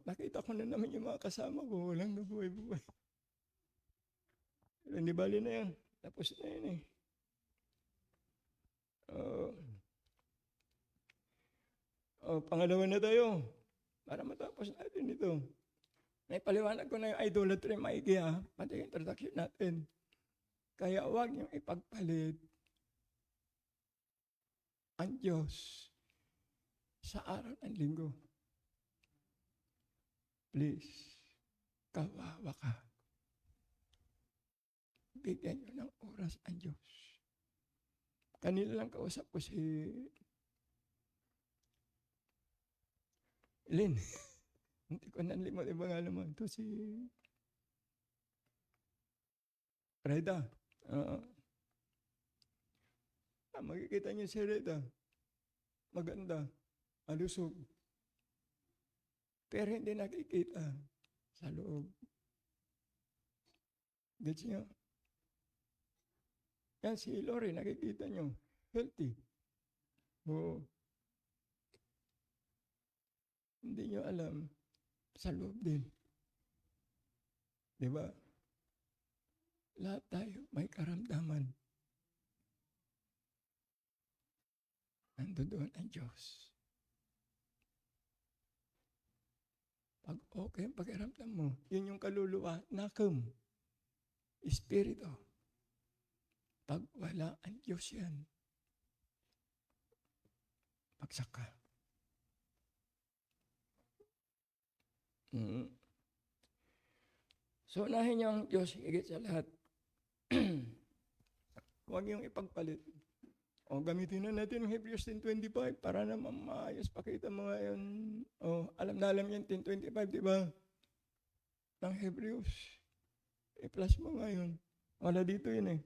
nakita ko na naman yung mga kasama ko, walang nabuhay-buhay. Hindi bali na yan. Tapos na yan eh. Pangalawa na tayo. Para matapos natin ito. Naipaliwanag ko na yung idolatry, maigi ha. Pati yung introduction natin. Kaya huwag niyong ipagpalit ang Diyos sa araw ng linggo. Please, kawawa ka. bigyan nyo ng oras ang Diyos. Kanina lang kausap ko si Lynn. Hindi ko nalimot yung pangalan mo. Ito si Reda. Makikita niyo si Reda. Maganda. Malusog. Pero hindi nakikita sa loob. Gets niyo? Yan si Lori, nakikita niyo. Healthy. Oo. Hindi niyo alam sa loob din. Diba? Lahat tayo may karamdaman. Nando doon ang Diyos. Pag okay ang pakiramdam mo, yun yung kaluluwa, nakam, espiritu. Pag wala ang Diyos yan, pagsaka. So, unahin niyo ang Diyos higit sa lahat. Huwag yung ipagpalit. O, gamitin na natin yung Hebrews 10:25 para naman maayos. Pakita mo ngayon. O, alam na alam yung 10:25, di ba? Ng Hebrews. I-plus mo ngayon. Wala dito yun eh.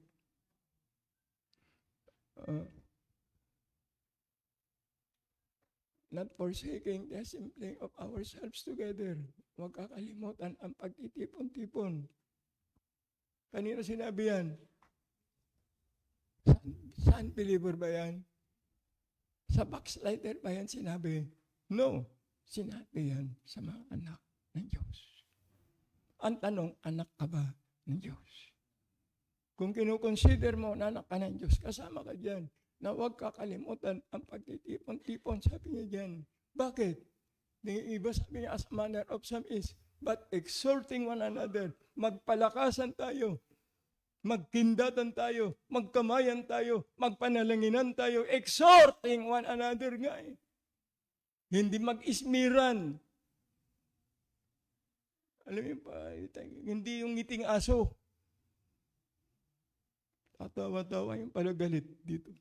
Not forsaking the assembling of ourselves together. Huwag kakalimutan ang pagtitipon-tipon. Kanina sinabi yan? Saan believer ba yan? Sa backslider ba yan sinabi? No. Sinabi yan sa mga anak ng Diyos. Ang tanong, anak ka ba ng Diyos? Kung kinukonsider mo na anak ka ng Diyos, kasama ka dyan, na huwag kakalimutan ang pagtitipon-tipon, sabi niya dyan. Bakit? Yung iba sabi niya, as a manner of some is, but exhorting one another, magpalakasan tayo, magkindatan tayo, magkamayan tayo, magpanalanginan tayo, exhorting one another nga eh. Hindi mag-ismiran. Alam niyo pa, hindi yung ngiting aso. Tatawa-tawa yung palagalit dito.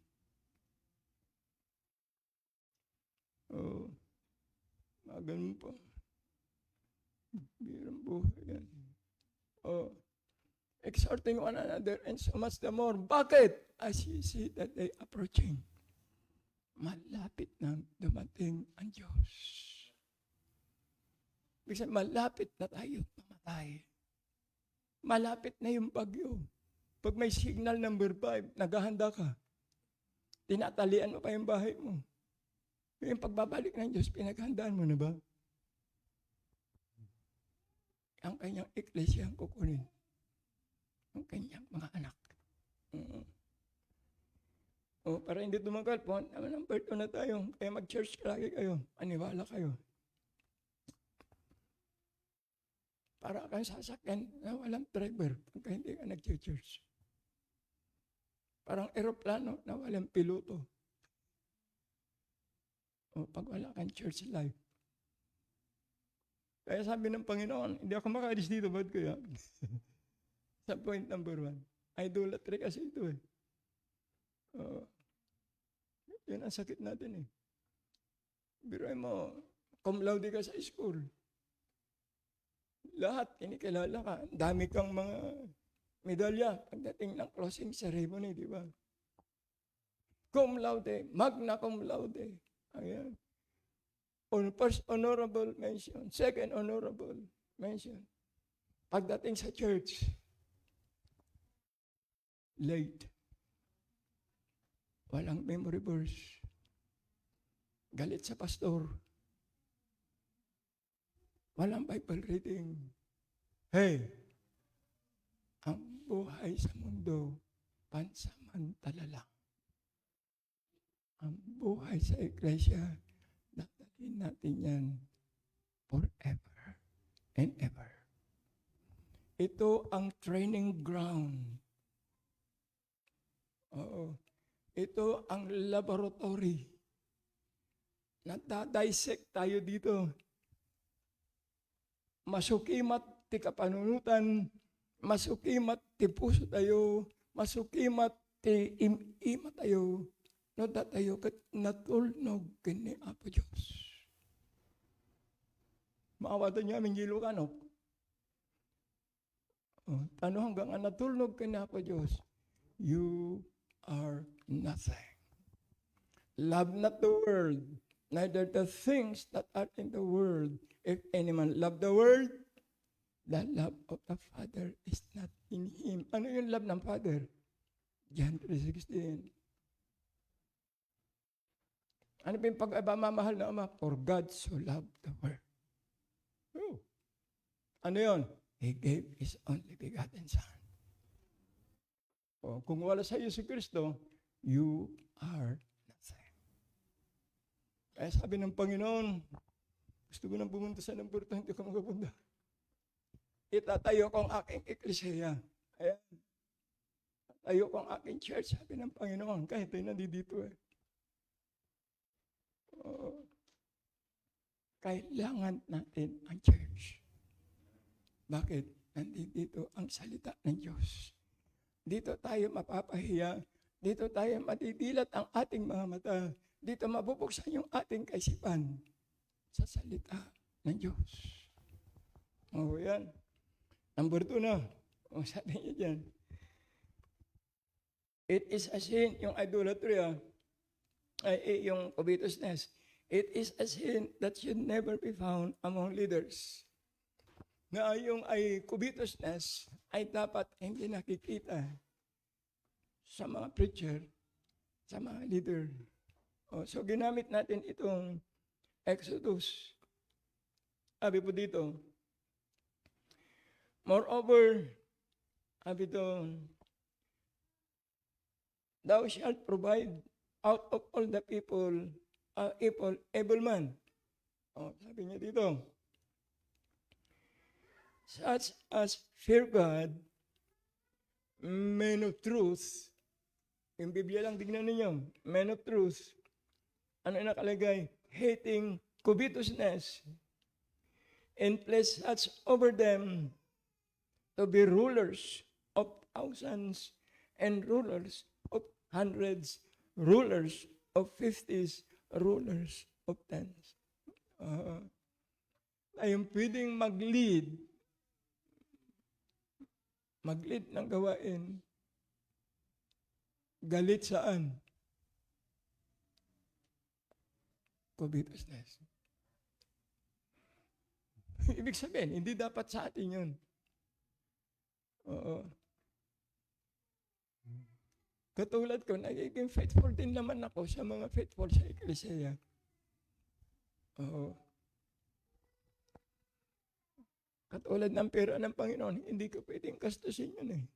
Ganun po. Birang buhay yan. Exhorting one another and so much the more. Bakit? As you see that they approaching. Malapit na dumating ang Diyos. Kasi malapit na tayo mamatay. Malapit na yung bagyo. Pag may signal number 5, naghahanda ka. Tinatalian mo pa yung bahay mo. Yung pagbabalik ng Diyos, pinaghandaan mo na ba? Ang kanyang iglesia ang kukunin. Ang kanyang mga anak. Para hindi tumagal po, number 2 na tayo. Kaya mag-church lagi kayo. Aniwala kayo. Para kang sasakyan na walang driver pagka hindi ka nag-church. Parang eroplano na walang piloto. Pag wala kang church life. Kaya sabi ng Panginoon, hindi ako makaalis dito, ba't kaya? Sa point number 1. Idolatry kasi ito eh. Yan ang sakit natin eh. Biruin mo, cum laude ka sa school. Lahat, kinikilala ka. Dami kang mga medalya pagdating ng closing ceremony, di ba? Cum laude, magna cum laude. Ayan. First honorable mention, second honorable mention. Pagdating sa church, late. Walang memory verse. Galit sa pastor. Walang Bible reading. Hey, ang buhay sa mundo, pansamantala lang. Ang buhay sa iglesia, dadalhin natin yan forever and ever. Ito ang training ground. Ito ang laboratory. Nagda-dissect tayo dito. Masukimat ti kapanunutan, masukimat ti puso tayo, masukimat ti ima tayo, no tayo kat natulnog kini Apo Diyos. Maawatan niya aming Ilocano. Ano hanggang natulnog kini Apo Diyos? You are nothing. Love not the world, neither the things that are in the world. If any man love the world, the love of the Father is not in him. Ano yung love ng Father? John 3:16. Ano ba yung pag-mamahal na Ama? For God so loved the world. Oh. Ano yun? He gave His only begotten Son. Oh, kung wala sa iyo si Kristo, you are nothing. Kaya sabi ng Panginoon, gusto ko nang pumunta sa number 2, hindi ko makapunta. Itatayo ko ang aking eklesia. Ayan. Tayo ko ang aking church, sabi ng Panginoon, kahit tayo nandito eh. Kailangan natin ang church. Bakit? Nandito ang salita ng Diyos. Dito tayo mapapahiya. Dito tayo matidilat ang ating mga mata. Dito mabubuksan yung ating kaisipan sa salita ng Diyos. Yan. Number 2 na. Sabi niya dyan. It is a sin, yung idolatry, yung covetousness. It is a sin that should never be found among leaders. Na yung covetousness ay dapat hindi nakikita sa mga preacher, sa mga leader. So ginamit natin itong Exodus. Sabi po dito, moreover, sabi ito, thou shalt provide out of all the people, able man. Sabi niya dito, such as fear God, men of truth. Yung Biblia lang, tignan ninyo. Men of truth. Ano yung nakalagay? Hating covetousness. And place such over them to be rulers of thousands and rulers of hundreds, rulers of 50s, rulers of tens. Ayun pwedeng mag-lead ng gawain. Galit saan? Covetousness. Ibig sabihin, hindi dapat sa atin yun. Katulad ko, nagiging faithful din naman ako sa mga faithful sa Ecclesia. Katulad ng pera ng Panginoon, hindi ko pwedeng gastusin yun eh.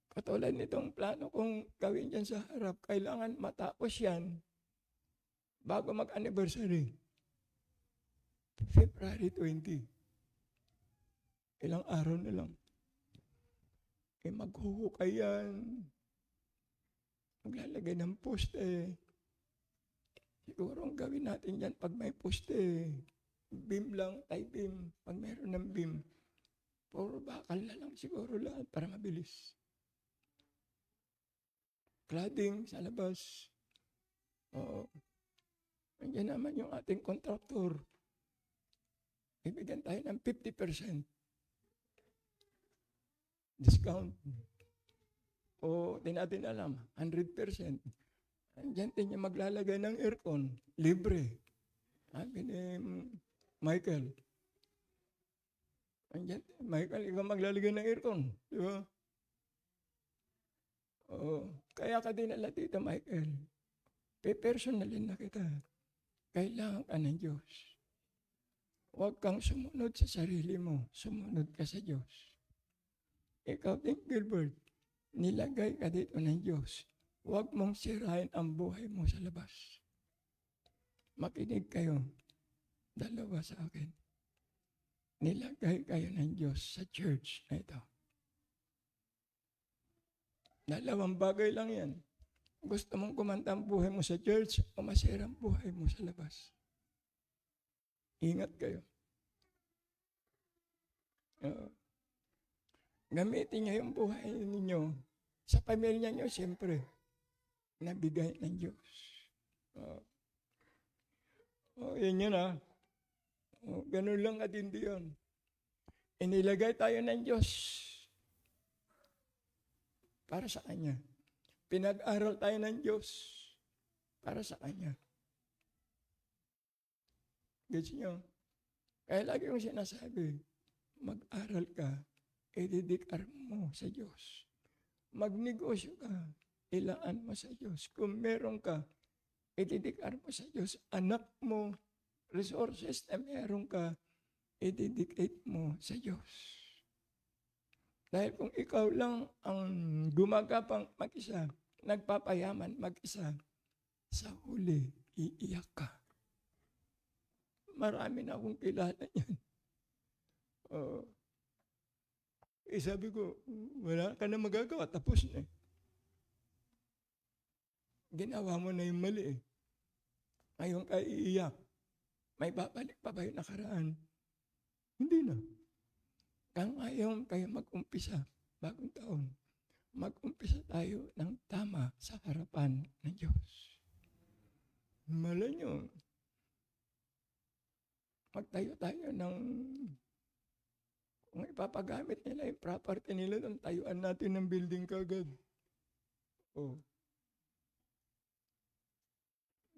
Katulad nitong plano kong gawin dyan sa harap, kailangan matapos yan bago mag-anniversary. February 20. Ilang araw na lang. Maghuhukay yan. Maglalagay ng poste. Siguro ang gawin natin yan pag may poste. Beam lang, tie beam. Pag meron ng beam, puro bakal na lang siguro lahat para mabilis. Cladding sa labas. Nandiyan naman yung ating contractor. Ibigyan tayo ng 50% discount. Di natin alam, 100%. Nandiyan din yung maglalagay ng aircon. Libre. Sabi ni Michael. Nandiyan, Michael, ikaw maglalagay ng aircon. Di ba? Kaya ka dinala dito, Michael. Pe-personalin na kita. Kailangan ka ng Diyos. Huwag kang sumunod sa sarili mo. Sumunod ka sa Diyos. Ikaw din, Gilbert, nilagay ka dito ng Diyos. Huwag mong sirain ang buhay mo sa labas. Makinig kayo. Dalawa sa akin. Nilagay kayo ng Diyos sa church na ito. Dalawang bagay lang yan. Gusto mong kumanta ang buhay mo sa church o masira ang buhay mo sa labas. Ingat kayo. Oo. Gamitin niyo yung buhay ninyo. Sa pamilya niyo, siyempre, nabigay ng Diyos. Oo. Yun yun ganun lang katindi yun. Inilagay tayo ng Diyos para sa Kanya. Pinag-aral tayo ng Diyos para sa Kanya. Gets nyo? Kaya lagi kong sinasabi, mag-aral ka, ididikar mo sa Diyos. Magnegosyo ka, ilaan mo sa Diyos. Kung meron ka, ididikar mo sa Diyos. Anak mo, resources na meron ka, ididicate mo sa Diyos. Dahil kung ikaw lang ang gumagapang mag-isa, nagpapayaman mag-isa, sa huli, iiyak ka. Marami na akong kilala yan. Sabi ko, wala ka na magagawa, tapos na. Ginawa mo na yung mali eh. Ngayon ka iiyak. May babalik pa ba yung nakaraan? Hindi na. Kaya ngayon kayo mag-umpisa, bagong taon, mag-umpisa tayo ng tama sa harapan ng Diyos. Malay nyo, magtayo tayo ng, kung ipapagamit nila yung property nila, ng tayuan natin ng building kagad.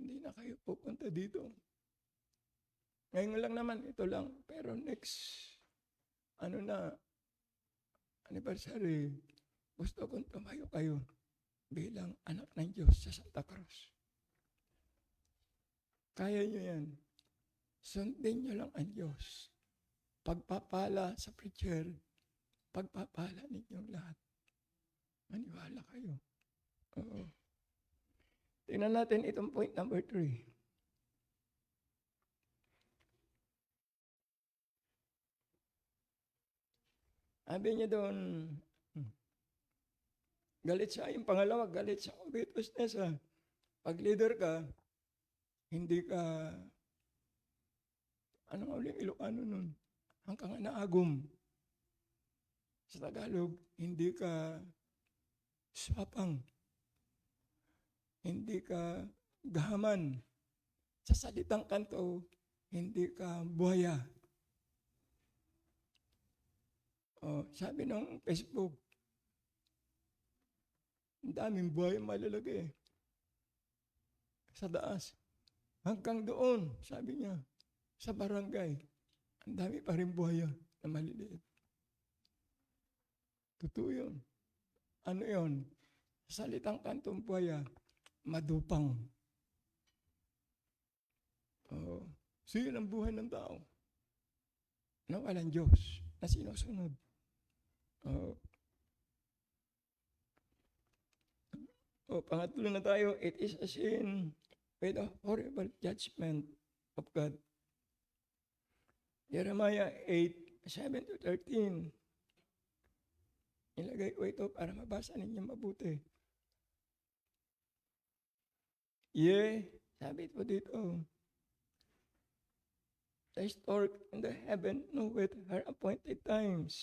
Hindi na kayo pupunta dito. Ngayon lang naman, ito lang. Pero next, anniversary, gusto kong tumayo kayo bilang anak ng Diyos sa Santa Cruz. Kaya nyo yan. Sundin nyo lang ang Diyos. Pagpapala sa preacher, pagpapala ninyong lahat. Maniwala kayo. Oo. Tingnan natin itong point number 3. Sabi niya doon, galit siya. Yung pangalawa, galit sa covetousness. Pag leader ka, hindi ka, anong uling Ilocano nun? Hanggang naagum. Sa Tagalog, hindi ka swapang. Hindi ka gahaman. Sa salitang kanto, hindi ka buhaya. Sabi ng Facebook, ang daming buhay malalagay. Sa daas. Hanggang doon, sabi niya, sa barangay, ang dami pa rin buhaya na maliliit. Totoo yun. Ano yun? Sa salitang kantong buhaya, madupang. So yun ang buhay ng tao. Na walang Diyos na sinusunod. Pangatlo na tayo, it is a sin with a horrible judgment of God. Jeremiah 8:7-13. Ilagay ko ito para mabasa ninyo mabuti. Sabi ito dito. The stork in the heaven knoweth her appointed times.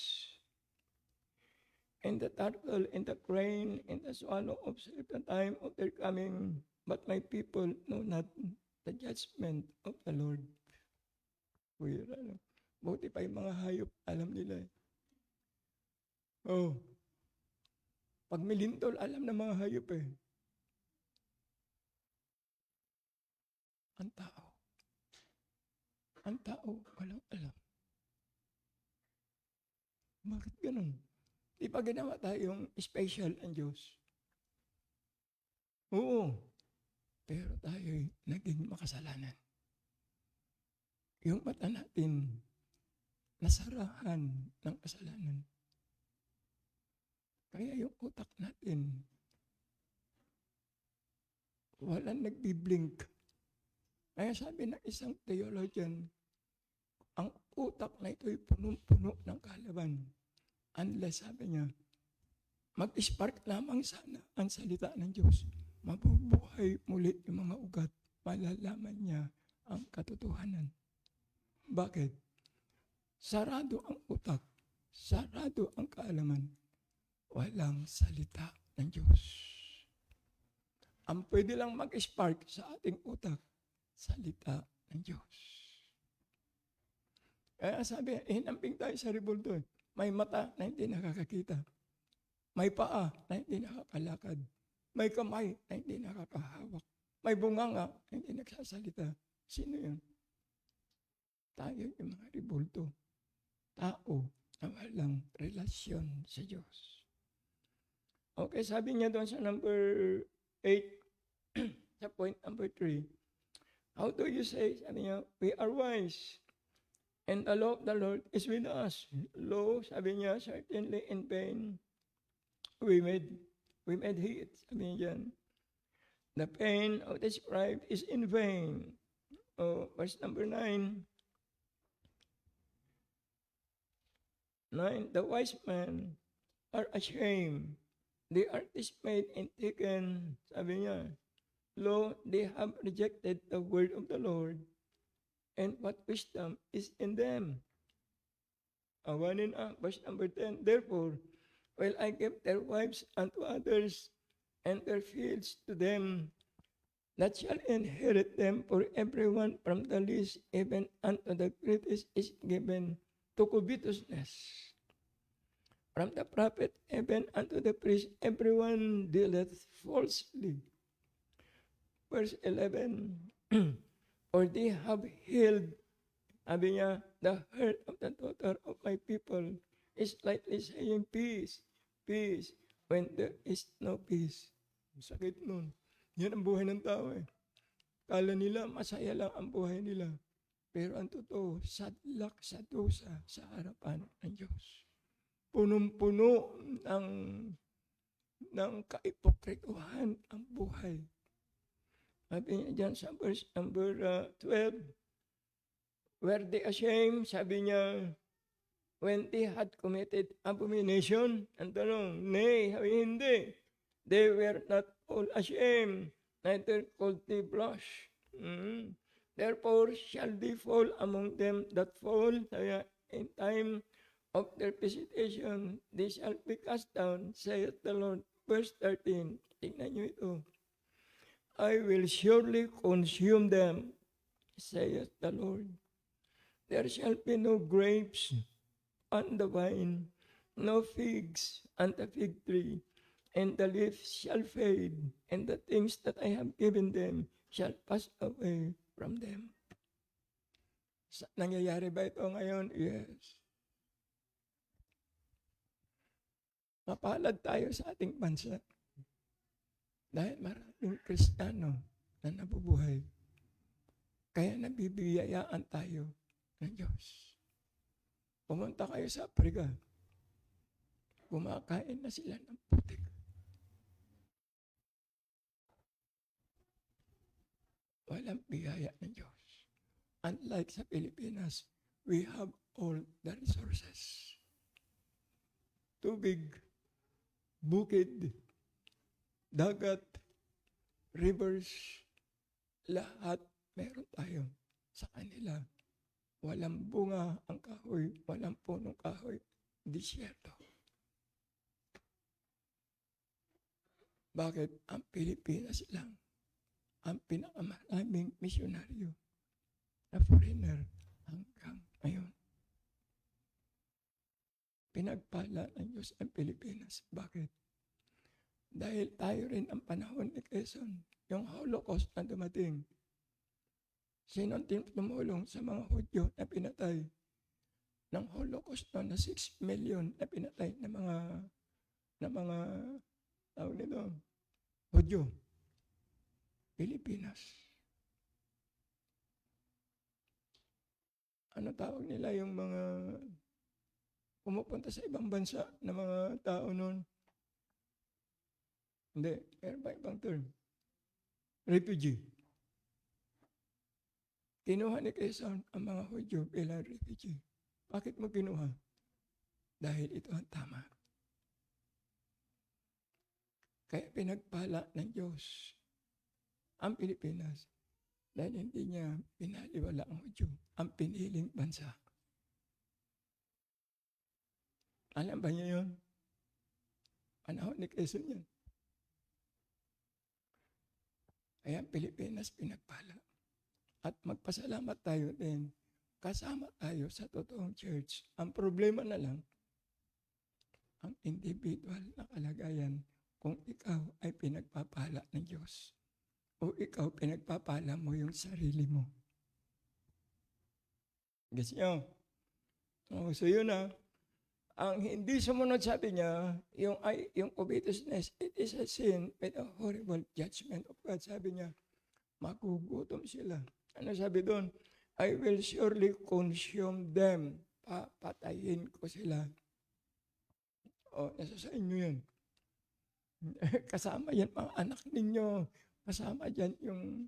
And the turtle and the crane and the swallow observe the time of their coming, but my people know not the judgment of the Lord. Buti pa yung mga hayop, alam nila. Pag milintol, alam ng mga hayop eh. Ang tao, walang alam. Bakit ganun? Di pa ginawa tayong special ang Diyos? Oo. Pero tayo'y naging makasalanan. Yung mata natin, nasarahan ng kasalanan. Kaya yung utak natin, walang nagbiblink. Kaya sabi ng isang theologian, ang utak na ito'y punong-puno ng kaalaman. Unless, sabi niya, mag-spark lamang sana ang salita ng Diyos. Mabubuhay muli yung mga ugat. Malalaman niya ang katotohanan. Bakit? Sarado ang utak sarado ang kaalaman. Walang salita ng Diyos. Ang pwede lang mag-spark sa ating utak, salita ng Diyos. Kaya sabi, hinamping tayo sa ribulto. May mata na hindi nakakakita. May paa na hindi nakakalakad. May kamay na hindi nakakahawak. May bunganga na hindi nagsasalita. Sino yun? Tayo yung mga ribulto. Tao na walang relasyon sa Diyos. Okay, sabi niya doon sa number 8, sa point number 3, how do you say, sabi niya, we are wise, and the law of the Lord is with us. Lo, sabi niya, certainly in vain, we made it, sabi niya dyan. The pain of the scribe is in vain. Oh, verse number 9, the wise men are ashamed. They are dismayed and taken, sabi niya, lo, they have rejected the word of the Lord, and what wisdom is in them. Awanin verse number 10, therefore, will I give their wives unto others, and their fields to them that shall inherit them, for everyone from the least even unto the greatest is given to covetousness. From the prophet even unto the priest, everyone dealeth falsely. Verse 11, or they have healed, sabi niya, the heart of the daughter of my people is lightly saying, peace, peace, when there is no peace. Sakit nun. Yan ang buhay ng tao eh. Kala nila, masaya lang ang buhay nila. Pero ang totoo, sadlak sa dusa sa harapan ng Diyos. Punong-puno ng kaipokrituhan ang buhay. Sabi niya dyan sa verse number 12, were they ashamed, sabi niya, when they had committed abomination? Ang tanong, nay, hindi. They were not all ashamed, neither could they blush. Therefore shall they fall among them that fall, in time of their visitation, they shall be cast down, saith the Lord. Verse 13, tingnan nyo ito. I will surely consume them, saith the Lord. There shall be no grapes on the vine, no figs on the fig tree, and the leaves shall fade, and the things that I have given them shall pass away from them. Nangyayari ba ito ngayon? Yes. Mapalad tayo sa ating bansa dahil maraming Kristiyano na nabubuhay. Kaya nabibiyayaan tayo ng Diyos. Pumunta kayo sa Africa, kumakain na sila ng putik. Walang biyaya ng Diyos. Unlike sa Pilipinas, we have all the resources. Tubig, bukid, dagat, rivers, lahat meron tayo. Sa kanila, walang bunga ang kahoy, walang punong kahoy, disyerto. Bakit? Ang Pilipinas lang ang pinakamaraming misyonaryo na foreigner hanggang ngayon. Pinagpala ng Diyos ang Pilipinas. Bakit? Dahil tayo rin ang panahon ni Quezon, yung Holocaust na dumating. Sino ang tumulong sa mga Hudyo na pinatay? Ng Holocaust na 6 million na pinatay na mga tawag nito, Hudyo. Pilipinas. Ano tawag nila yung mga pumupunta sa ibang bansa na mga tao noon? Hindi, meron pa ibang term. Refugee. Kinuha ni Quezon ang mga Hudyo bilang refugee. Bakit mo kinuha? Dahil ito ang tama. Kaya pinagpala ng Diyos ang Pilipinas dahil hindi niya pinaliwala ang Hudyo, ang piniling bansa. Alam ba niyo yun? Panahon ni Quezon yan. Kaya ang Pilipinas pinagpala. At magpasalamat tayo din. Kasama tayo sa totoong church. Ang problema na lang, ang individual na kalagayan kung ikaw ay pinagpapala ng Diyos o ikaw pinagpapala mo yung sarili mo. Guess nyo? So yun na. Ang hindi sumunod, sabi niya, yung covetousness, it is a sin with a horrible judgment of God. Sabi niya, magugutom sila. Ano sabi doon? I will surely consume them. Papatayin ko sila. O, nasa sa inyo yan. Kasama yan mga anak ninyo. Kasama dyan yung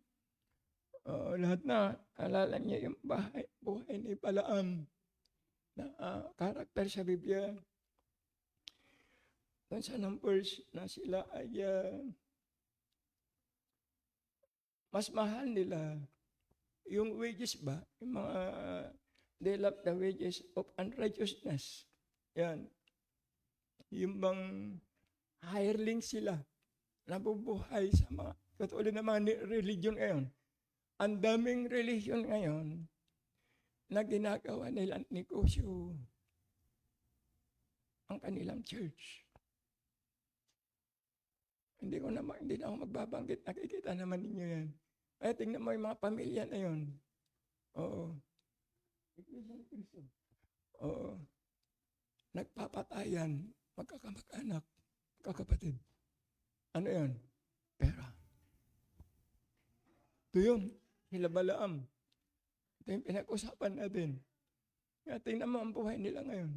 lahat na. Alala niya yung buhay ni Balaam na karakter sa Biblia. Doon sa numbers na sila ay mas mahal nila yung wages ba? Yung mga they love the wages of unrighteousness. Yan. Yung bang hireling sila, nabubuhay sa mga, katulad ng mga religion ngayon. Ang daming religion ngayon na ginagawa nilang negosyo ang kanilang church. Hindi na ako magbabanggit. Nakikita naman ninyo yan. Ay, tingnan mo yung mga pamilya na yun. Oo. Oo. Nagpapatayan, magkakamag-anak, magkakapatid. Ano yun? Pera. Ito yun. Sila Balaam. Ito yung pinag-usapan natin. Kaya tingnan mo ang buhay nila ngayon.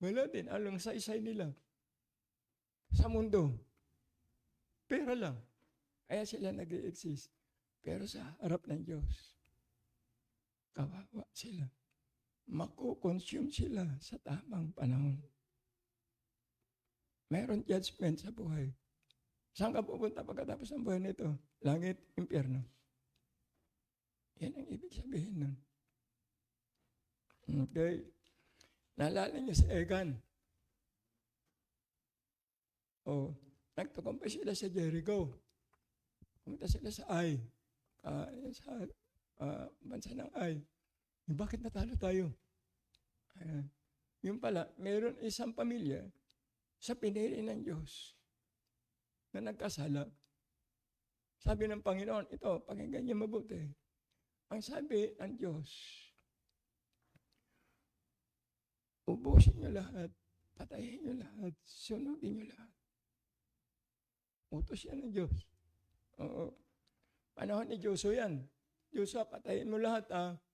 Wala din. Alang saysay nila. Sa mundo. Pera lang. Kaya sila nag-i-exist. Pero sa harap ng Diyos, kawawa sila. Makukonsume sila sa tamang panahon. Mayroon judgment sa buhay. Saan ka pupunta pagkatapos ng buhay nito? Langit, impyerno. Yan ang ibig sabihin nun. Okay. Naalala niyo si Egan. Nagtukumpay sila sa Jericho. Pumunta sila sa Ai. Sa bansa ng Ai. Bakit natalo tayo? Ayan. Yung pala, mayroon isang pamilya sa pinili ng Diyos na nagkasala. Sabi ng Panginoon, ito, pakinggan niyo mabuti. Ang sabi ng Diyos, ubusin niyo lahat, patayin niyo lahat, sunugin niyo lahat. Utos yan ng Diyos. Oo. Panahon ni Joshua yan. Joshua, patayin mo lahat,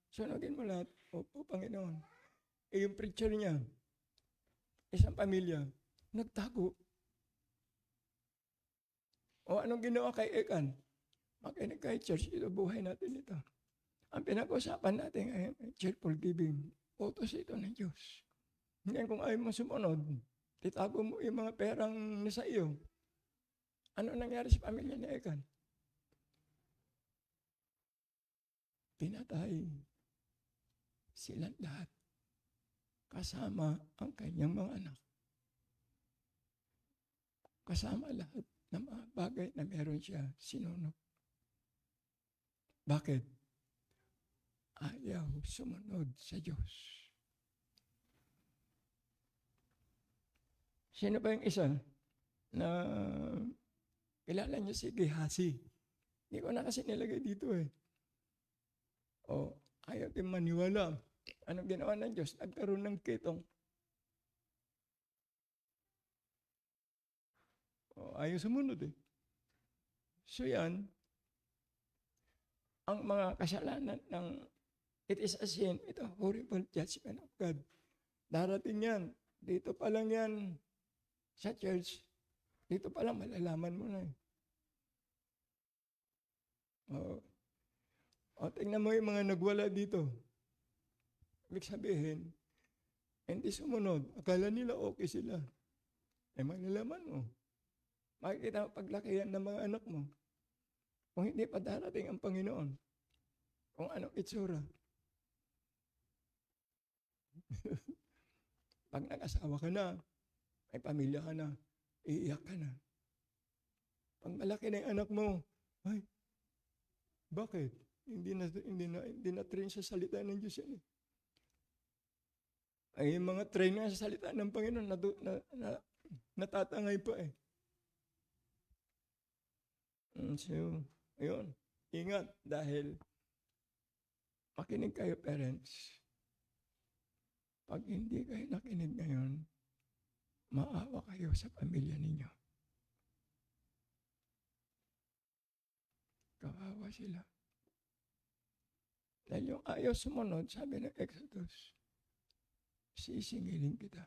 sunugin mo lahat. Opo, Panginoon. Yung preacher niya, isang pamilya, nagtago. Anong ginawa kay Ekan? Makinig kay church, ito buhay natin ito. Ang pinag-usapan natin ngayon, cheerful giving. Utos ito ng Diyos. Ngayon kung ayaw mo sumunod, titago mo yung mga perang nasa iyo. Ano nangyari sa pamilya ni Ekan? Pinatay silang lahat. Kasama ang kanyang mga anak. Kasama lahat ng mga bagay na meron siya sinunod. Bakit? Ayaw sumunod sa Diyos. Sino ba yung isa na kilala niyo si Gehazi? Hindi ko na kasi nilagay dito eh. Ayaw din maniwala. Anong ginawa ng Diyos? Nagkaroon ng kitong. Ayaw sumunod eh. So yan, ang mga kasalanan ng it is a sin, ito horrible judgment of God. Darating yan. Dito pa lang yan sa church. Dito pa lang malalaman mo na eh. Tingnan mo yung mga nagwala dito. Ibig sabihin, hindi sumunod. Akala nila okay sila. Malalaman mo. Makikita mo paglakihan ng mga anak mo. Kung hindi pa darating ang Panginoon. Kung anong itsura. Pag nag-asawa ka na, may pamilya ka na, iiyak ka na. Pag malaki na yung anak mo, ay, bakit? Hindi na train sa salita ng Diyos yan eh. Ay, yung mga train nga sa salita ng Panginoon, natatangay pa eh. So, ayun. Ingat dahil makinig kayo parents. Pag hindi kayo nakinig ngayon, maawa kayo sa pamilya ninyo. Kawawa sila. Dahil yung ayaw sumunod, sabi ng Exodus, sisingilin kita.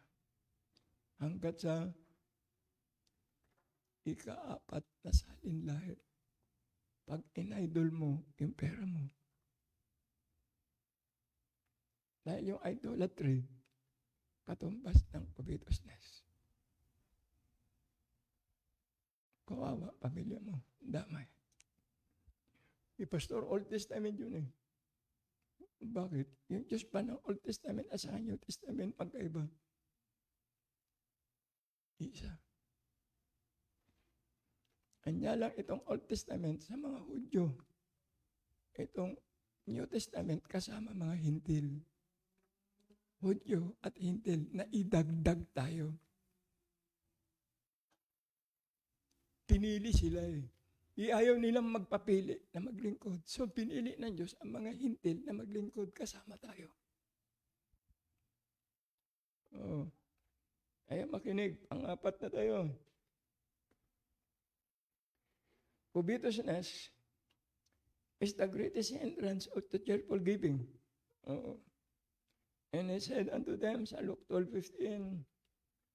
Hanggat sa ika-4 na salin lahit. Pag in-idol mo, yung pera mo. Dahil yung idolatry, katumbas ng covetousness. Kawawa, pamilya mo, damay. Pastor, Old Testament yun eh. Bakit? Yung Diyos pa ng Old Testament at sa New Testament, magkaiba. Isa. Anya lang itong Old Testament sa mga Hudyo. Itong New Testament kasama mga Hintil. Hudyo at Hintil na idagdag tayo. Pinili sila eh. Ayaw nilang magpapili na maglingkod. So pinili ng Diyos ang mga Hintil na maglingkod kasama tayo. Oh. Ay makinig, pang-4 na tayo. Covetousness is the greatest hindrance to cheerful giving. Oo. And he said unto them sa Luke 12:15,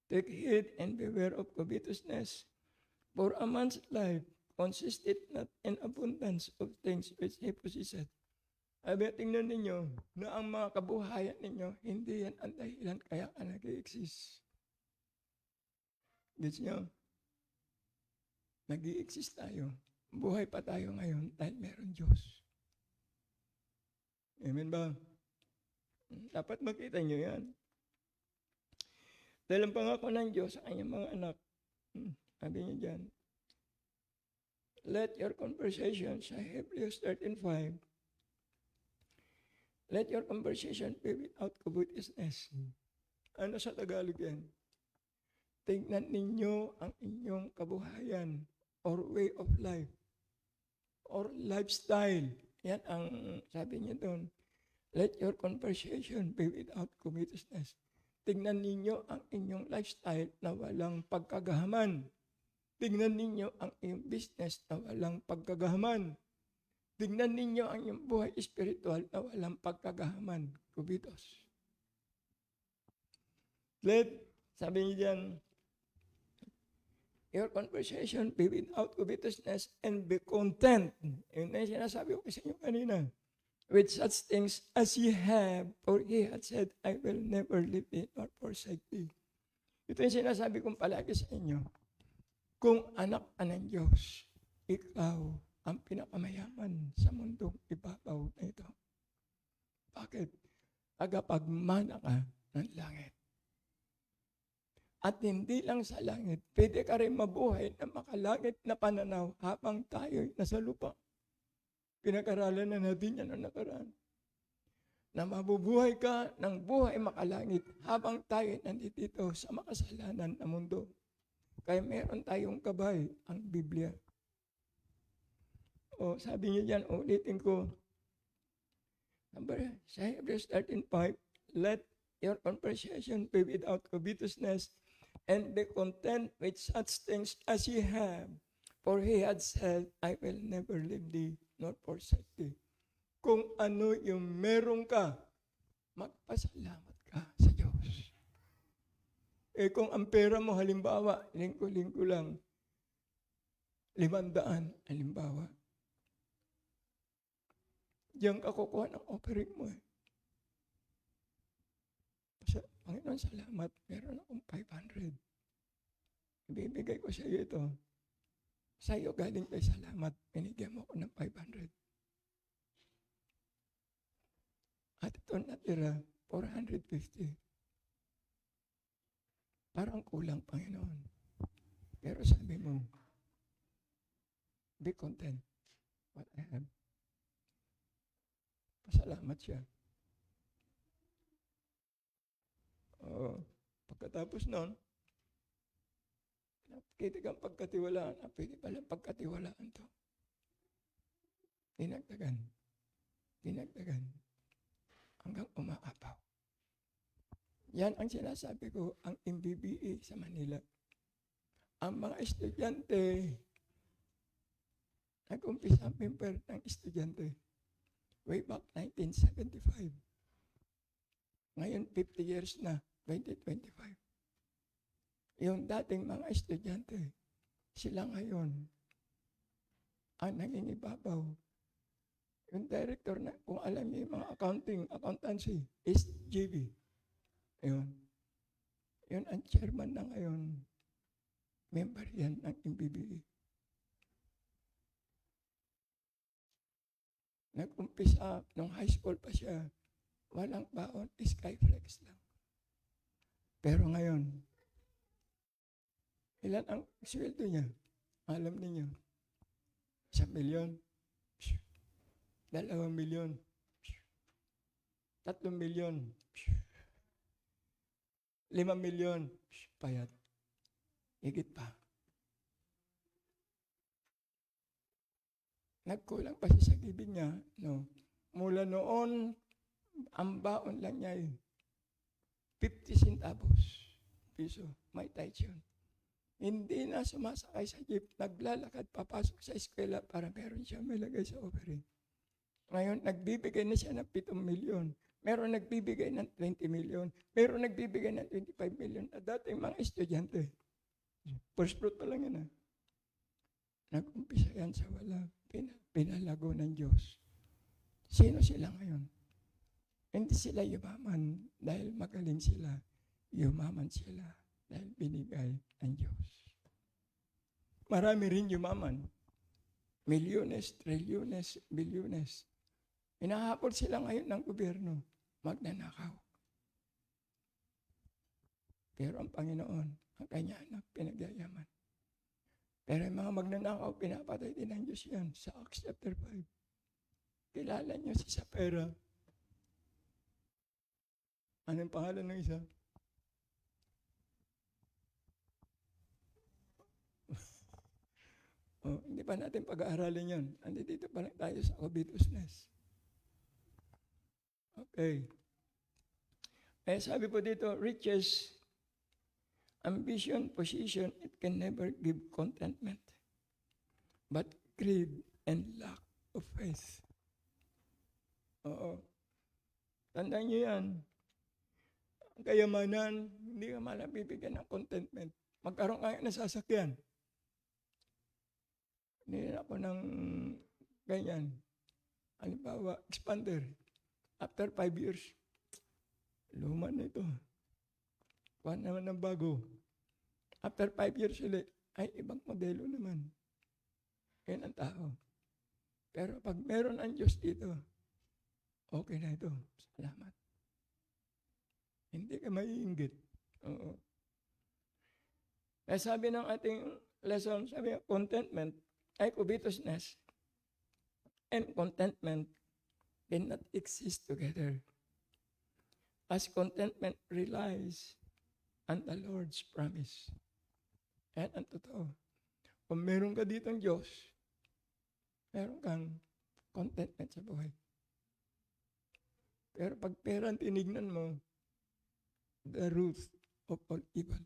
take heed and beware of covetousness, for a man's life consisteth not in abundance of things which he possesseth. Abi, tingnan ninyo na ang mga kabuhayan ninyo, hindi yan ang dahilan kaya ka nag-i-exist. Gets nyo? Nag-i-exist tayo. Buhay pa tayo ngayon dahil meron Diyos. Amen ba? Dapat makita nyo yan. Dahil ang pangako ng Diyos sa kanyang mga anak, sabi niya dyan, let your conversation, sa Hebrews 13:5, let your conversation be without covetousness. Ano sa Tagalog yan? Tingnan ninyo ang inyong kabuhayan or way of life or lifestyle. Yan ang sabi niya doon. Let your conversation be without covetousness. Tingnan ninyo ang inyong lifestyle na walang pagkagahaman. Tingnan ninyo ang iyong business na walang pagkagahaman. Tingnan ninyo ang iyong buhay spiritual na walang pagkagahaman. Covetous. Sabi niya dyan, your conversation be without covetousness and be content. Yun na yung sinasabi ko sa inyo kanina. With such things as ye have, for he had said, I will never leave thee nor forsake thee. Ito yung sinasabi kong palagi sa inyo. Kung anak ka ng Diyos, ikaw ang pinakamayaman sa mundong ibabaw na ito. Bakit? Tagapagmana ka ng langit. At hindi lang sa langit, pwede ka rin mabuhay na makalangit na pananaw habang tayo'y nasa lupa. Pinag-aralan na natin yan ang nakaraan. Na mabubuhay ka ng buhay makalangit habang tayo'y nandito sa makasalanan na mundo. Kaya meron tayong gabay, ang Biblia. O sabi niyo dyan, ulitin ko. Sa Hebrews 13:5, let your conversation be without covetousness, and be content with such things as ye have. For he had said, I will never leave thee, nor forsake thee. Kung ano yung meron ka, magpasalamat ka sa Diyos. Kung ang pera mo, halimbawa, linggo-linggo lang, 500, halimbawa. Diyan ka kukuha ng offering mo Panginoon, salamat. Meron akong 500. Ibibigay ko sa iyo ito. Sa iyo galing kay salamat. Binigyan mo ako ng 500. At ito natira, 450. parang kulang, Panginoon. Pero sabi mo, be content what I have. Pasalamat siya. Pagkatapos nun, nakitig ang pagkatiwalaan, pwede pala pagkatiwalaan to. Dinagdagan, hanggang umaapaw. Yan ang sinasabi ko, ang MBBE sa Manila. Ang mga estudyante, nag-umpisa ang member ng estudyante way back 1975. Ngayon, 50 years na, 2025. Yung dating mga estudyante, sila ngayon ang nangingibabaw. Yung director na, kung alam niyo yung mga accountancy, is GB. Yun ang chairman na ngayon. Member yan ng MBBE. Nag-umpisa, nung high school pa siya, walang baon, skyflex lang. Pero ngayon, ilan ang sweldo niya? Alam niyo, 1 milyon, 2 milyon, 3 milyon, 5 milyon, payat. Higit pa. Nagkulang pa siya sa gibing niya. No? Mula noon, ang baon lang niya 50 centavos piso. May tithe yun. Hindi na sumasakay sa jeep, naglalakad papasok sa eskwela para meron siya may lagay sa offering. Ngayon, nagbibigay na siya ng 7 milyon. Meron nagbibigay ng 20 milyon. Meron nagbibigay ng 25 milyon. At dating mga estudyante. First fruit pa lang yan. Nag-umpisa yan sa wala. Pinalago ng Diyos. Sino sila ngayon? Hindi sila yumaman dahil magaling sila. Yumaman sila dahil binigay ng Diyos. Marami rin yumaman. Milyones, trilyones, bilyones. Hinahabol sila ngayon ng gobyerno. Magnanakaw. Pero ang Panginoon, ang kanya anak, pinagyayaman. Pero yung mga magnanakaw, pinapatay din ng Diyos yan sa Acts chapter 5. Kilala niyo si Sapphira. Anong pangalan ng isa? Hindi pa natin pag-aaralin yun. Andito pa lang tayo sa covetousness. Okay. Sabi po dito, riches, ambition, position, it can never give contentment. But greed and lack of faith. Tandaan niyo yan. Ang kayamanan, hindi ka malang bibigyan ng contentment. Magkaroon ka ng sasakyan. Hindi ako ng ganyan. Halimbawa, expander. After 5 years, luma na ito. Kuha naman ng bago. After 5 years ulit, ay ibang modelo naman. Yan ang tao. Pero pag meron ang Diyos dito, okay na ito. Salamat. Hindi ka maiinggit. Oo. Kaya sabi ng ating lesson, sabi, contentment ay covetousness and contentment cannot exist together. As contentment relies on the Lord's promise. Yan ang totoo. Kung meron ka ditong Diyos, meron kang contentment sa buhay. Pero pag pera ang tinignan mo, the root of all evil.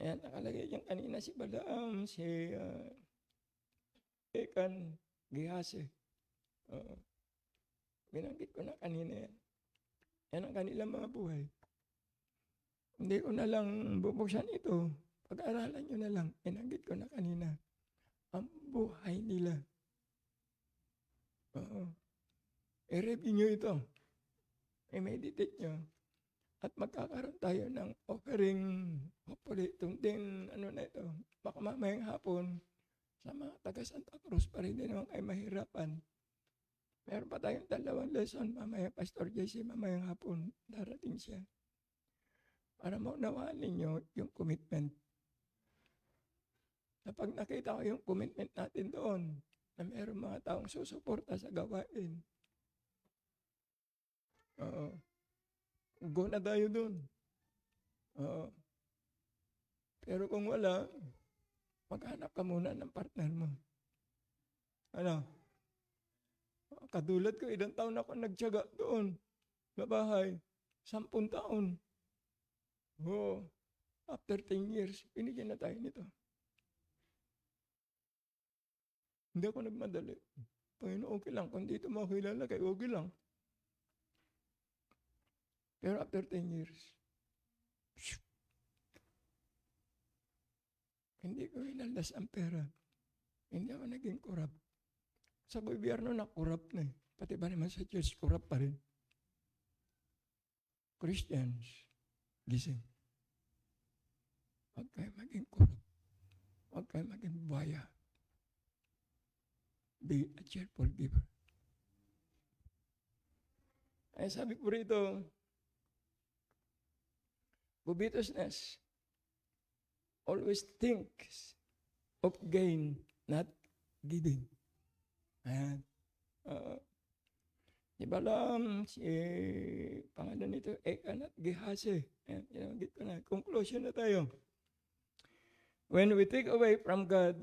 Ayan, nakalagay dyan kanina si Balaam, si Ekan, Gihase. Binanggit ko na kanina yan. Yan ang kanilang mga buhay. Hindi ko na lang bubuksan ito. Pag-aralan nyo na lang. Binanggit ko na kanina. Ang buhay nila. I-review nyo ito. I-meditate nyo. At magkakaroon tayo ng offering. Hopefully, itong din, na ito. Baka mamayang hapon, sa mga taga Santa Cruz, pa rin din naman kayo mahirapan. Meron pa tayong 2 lesson mamaya, Pastor JC, mamayang hapon, darating siya. Para maunawaan ninyo yung commitment. Kapag nakita ko yung commitment natin doon, na meron mga taong susuporta sa gawain, go na tayo doon. Pero kung wala, maghanap ka muna ng partner mo. Ano? Katulad ko, ilang taon ako nagtiyaga doon sa bahay. 10 taon. After 10 years, binigyan na tayo nito. Hindi ako nagmadali. Panginoon, okay lang. Kung dito mo kilala, kayo okay lang. Pero after 10 years, hindi ko hinaldas ang pera. Hindi ako naging corrupt. Sa gobyerno na corrupt na eh. Pati ba naman sa church, corrupt pa rin. Christians, gising. Huwag kayo maging corrupt. Huwag kayo maging buhaya. Be a cheerful giver. Ay sabi ko rito, covetousness always thinks of gain, not giving. Ayan. Di ba lang, pangalan nito, Ekanat Gehase. Ayan, ginamit ko na. Conclusion na tayo. When we take away from God,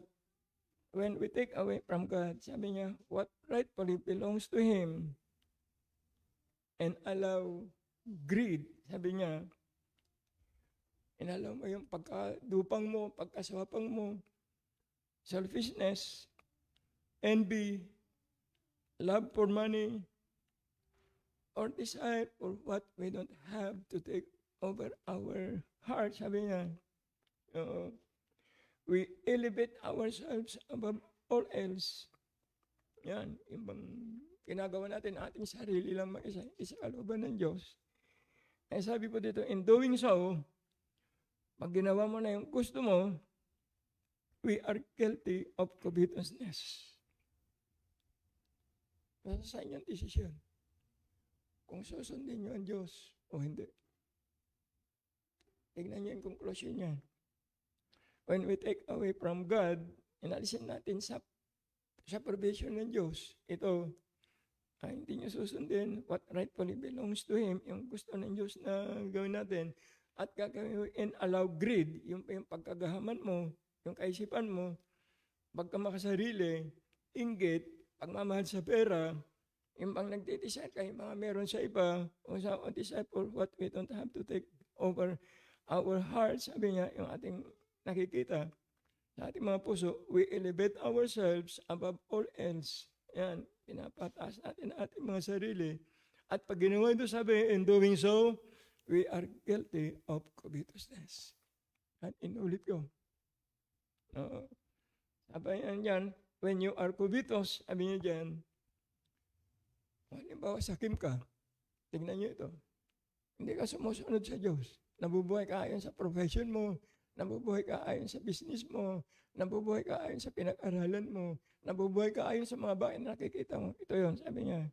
sabi niya, what rightfully belongs to Him, and allow greed, sabi niya, inalaw mo yung pagkadupang mo, pagkaswapang mo, selfishness, envy, love for money, or desire for what we don't have to take over our heart, sabi niya. We elevate ourselves above all else. Yan, yung bang ginagawa natin ating sarili lang mag-isa, kalooban ng Diyos. Eh sabi po dito, in doing so, pag ginawa mo na yung gusto mo, we are guilty of covetousness. Nasa sa inyong desisyon. Kung susundin nyo ang Diyos o hindi. Tignan nyo yung conclusion niya. When we take away from God, inalisin natin sa provision ng Diyos. Ito, hindi nyo susundin what rightfully belongs to Him, yung gusto ng Diyos na gawin natin. At gagawin and allow greed, yung pagkagahaman mo, yung kaisipan mo, pagkamakasarili, inggit, pagmamahal sa pera, yung pang nagdidesire kayo, mga meron sa iba, o sa desire for what we don't have to take over our hearts, sabi niya, yung ating nakikita sa ating mga puso, we elevate ourselves above all else. Yan, pinapataas natin ating mga sarili. At pag ginawa ito, sabi, in doing so, we are guilty of covetousness. At inulit ko. Sabi yan, when you are covetous, sabi niya dyan, halimbawa, sakim ka, tingnan niyo ito. Hindi ka sumusunod sa Diyos. Nabubuhay ka ayon sa profession mo, nabubuhay ka ayon sa business mo, nabubuhay ka ayon sa pinag-aralan mo, nabubuhay ka ayon sa mga bagay na nakikita mo. Ito yun, sabi niya,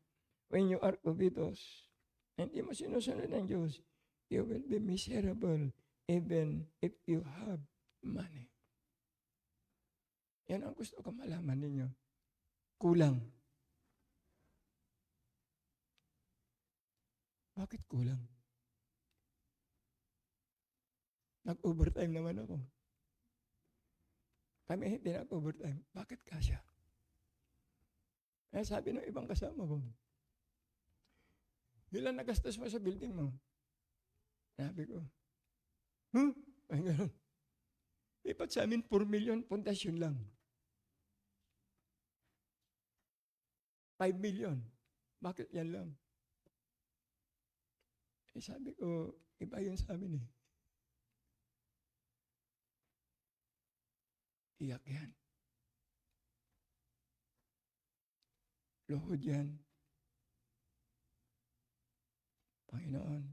when you are covetous, hindi mo sinusunod ng Diyos, you will be miserable even if you have money. Yan ang gusto ko malaman ninyo. Kulang. Bakit kulang? Nag-overtime naman ako. Kami hindi nag-overtime. Bakit kasya? Eh, sabi ng ibang kasama ko, ilan nagastos mo sa building mo? Sabi ko, ay gano'n. Ipat sa amin 4 million, pundasyon lang. 5 million. Bakit yan lang? Eh sabi ko, iba yun sa amin eh. Iyak yan. Luhod yan. Panginoon,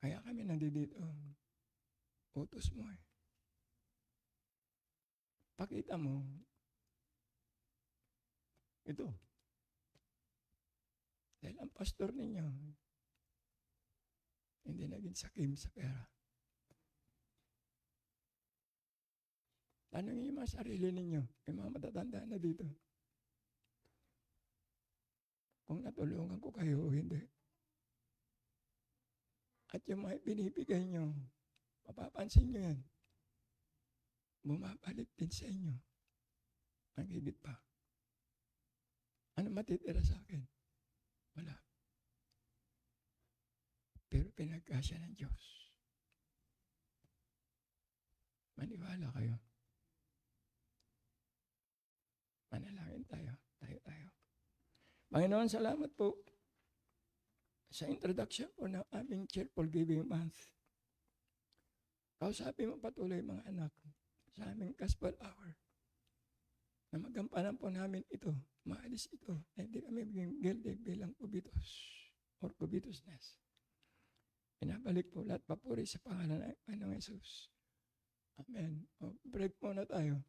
kaya kami nandito. Utos mo eh. Pakita mo. Ito. pastor ninyo, hindi naging sakim sa pera. Tanongin yung mga sarili ninyo, yung mga matatanda na dito. Kung natulungan ko kayo o hindi. At yung mga binibigay nyo, mapapansin nyo yan. Bumabalik din sa inyo. Ang higit pa. Ano matitira sa akin? Wala. Pero pinagkasya ng Diyos. Maniwala kayo. Manalangin tayo. Tayo. Panginoon, salamat po sa introduction po ng aming Cheerful Giving Month. Kausapin mo patuloy mga anak sa aming Gospel Hour na magampanan po namin ito, maalis ito, na hindi kami maging guilty bilang kubitos or kubitosness. Pinabalik po lahat papuri sa pangalan ng Panginoong Jesus. Amen. O, break muna tayo.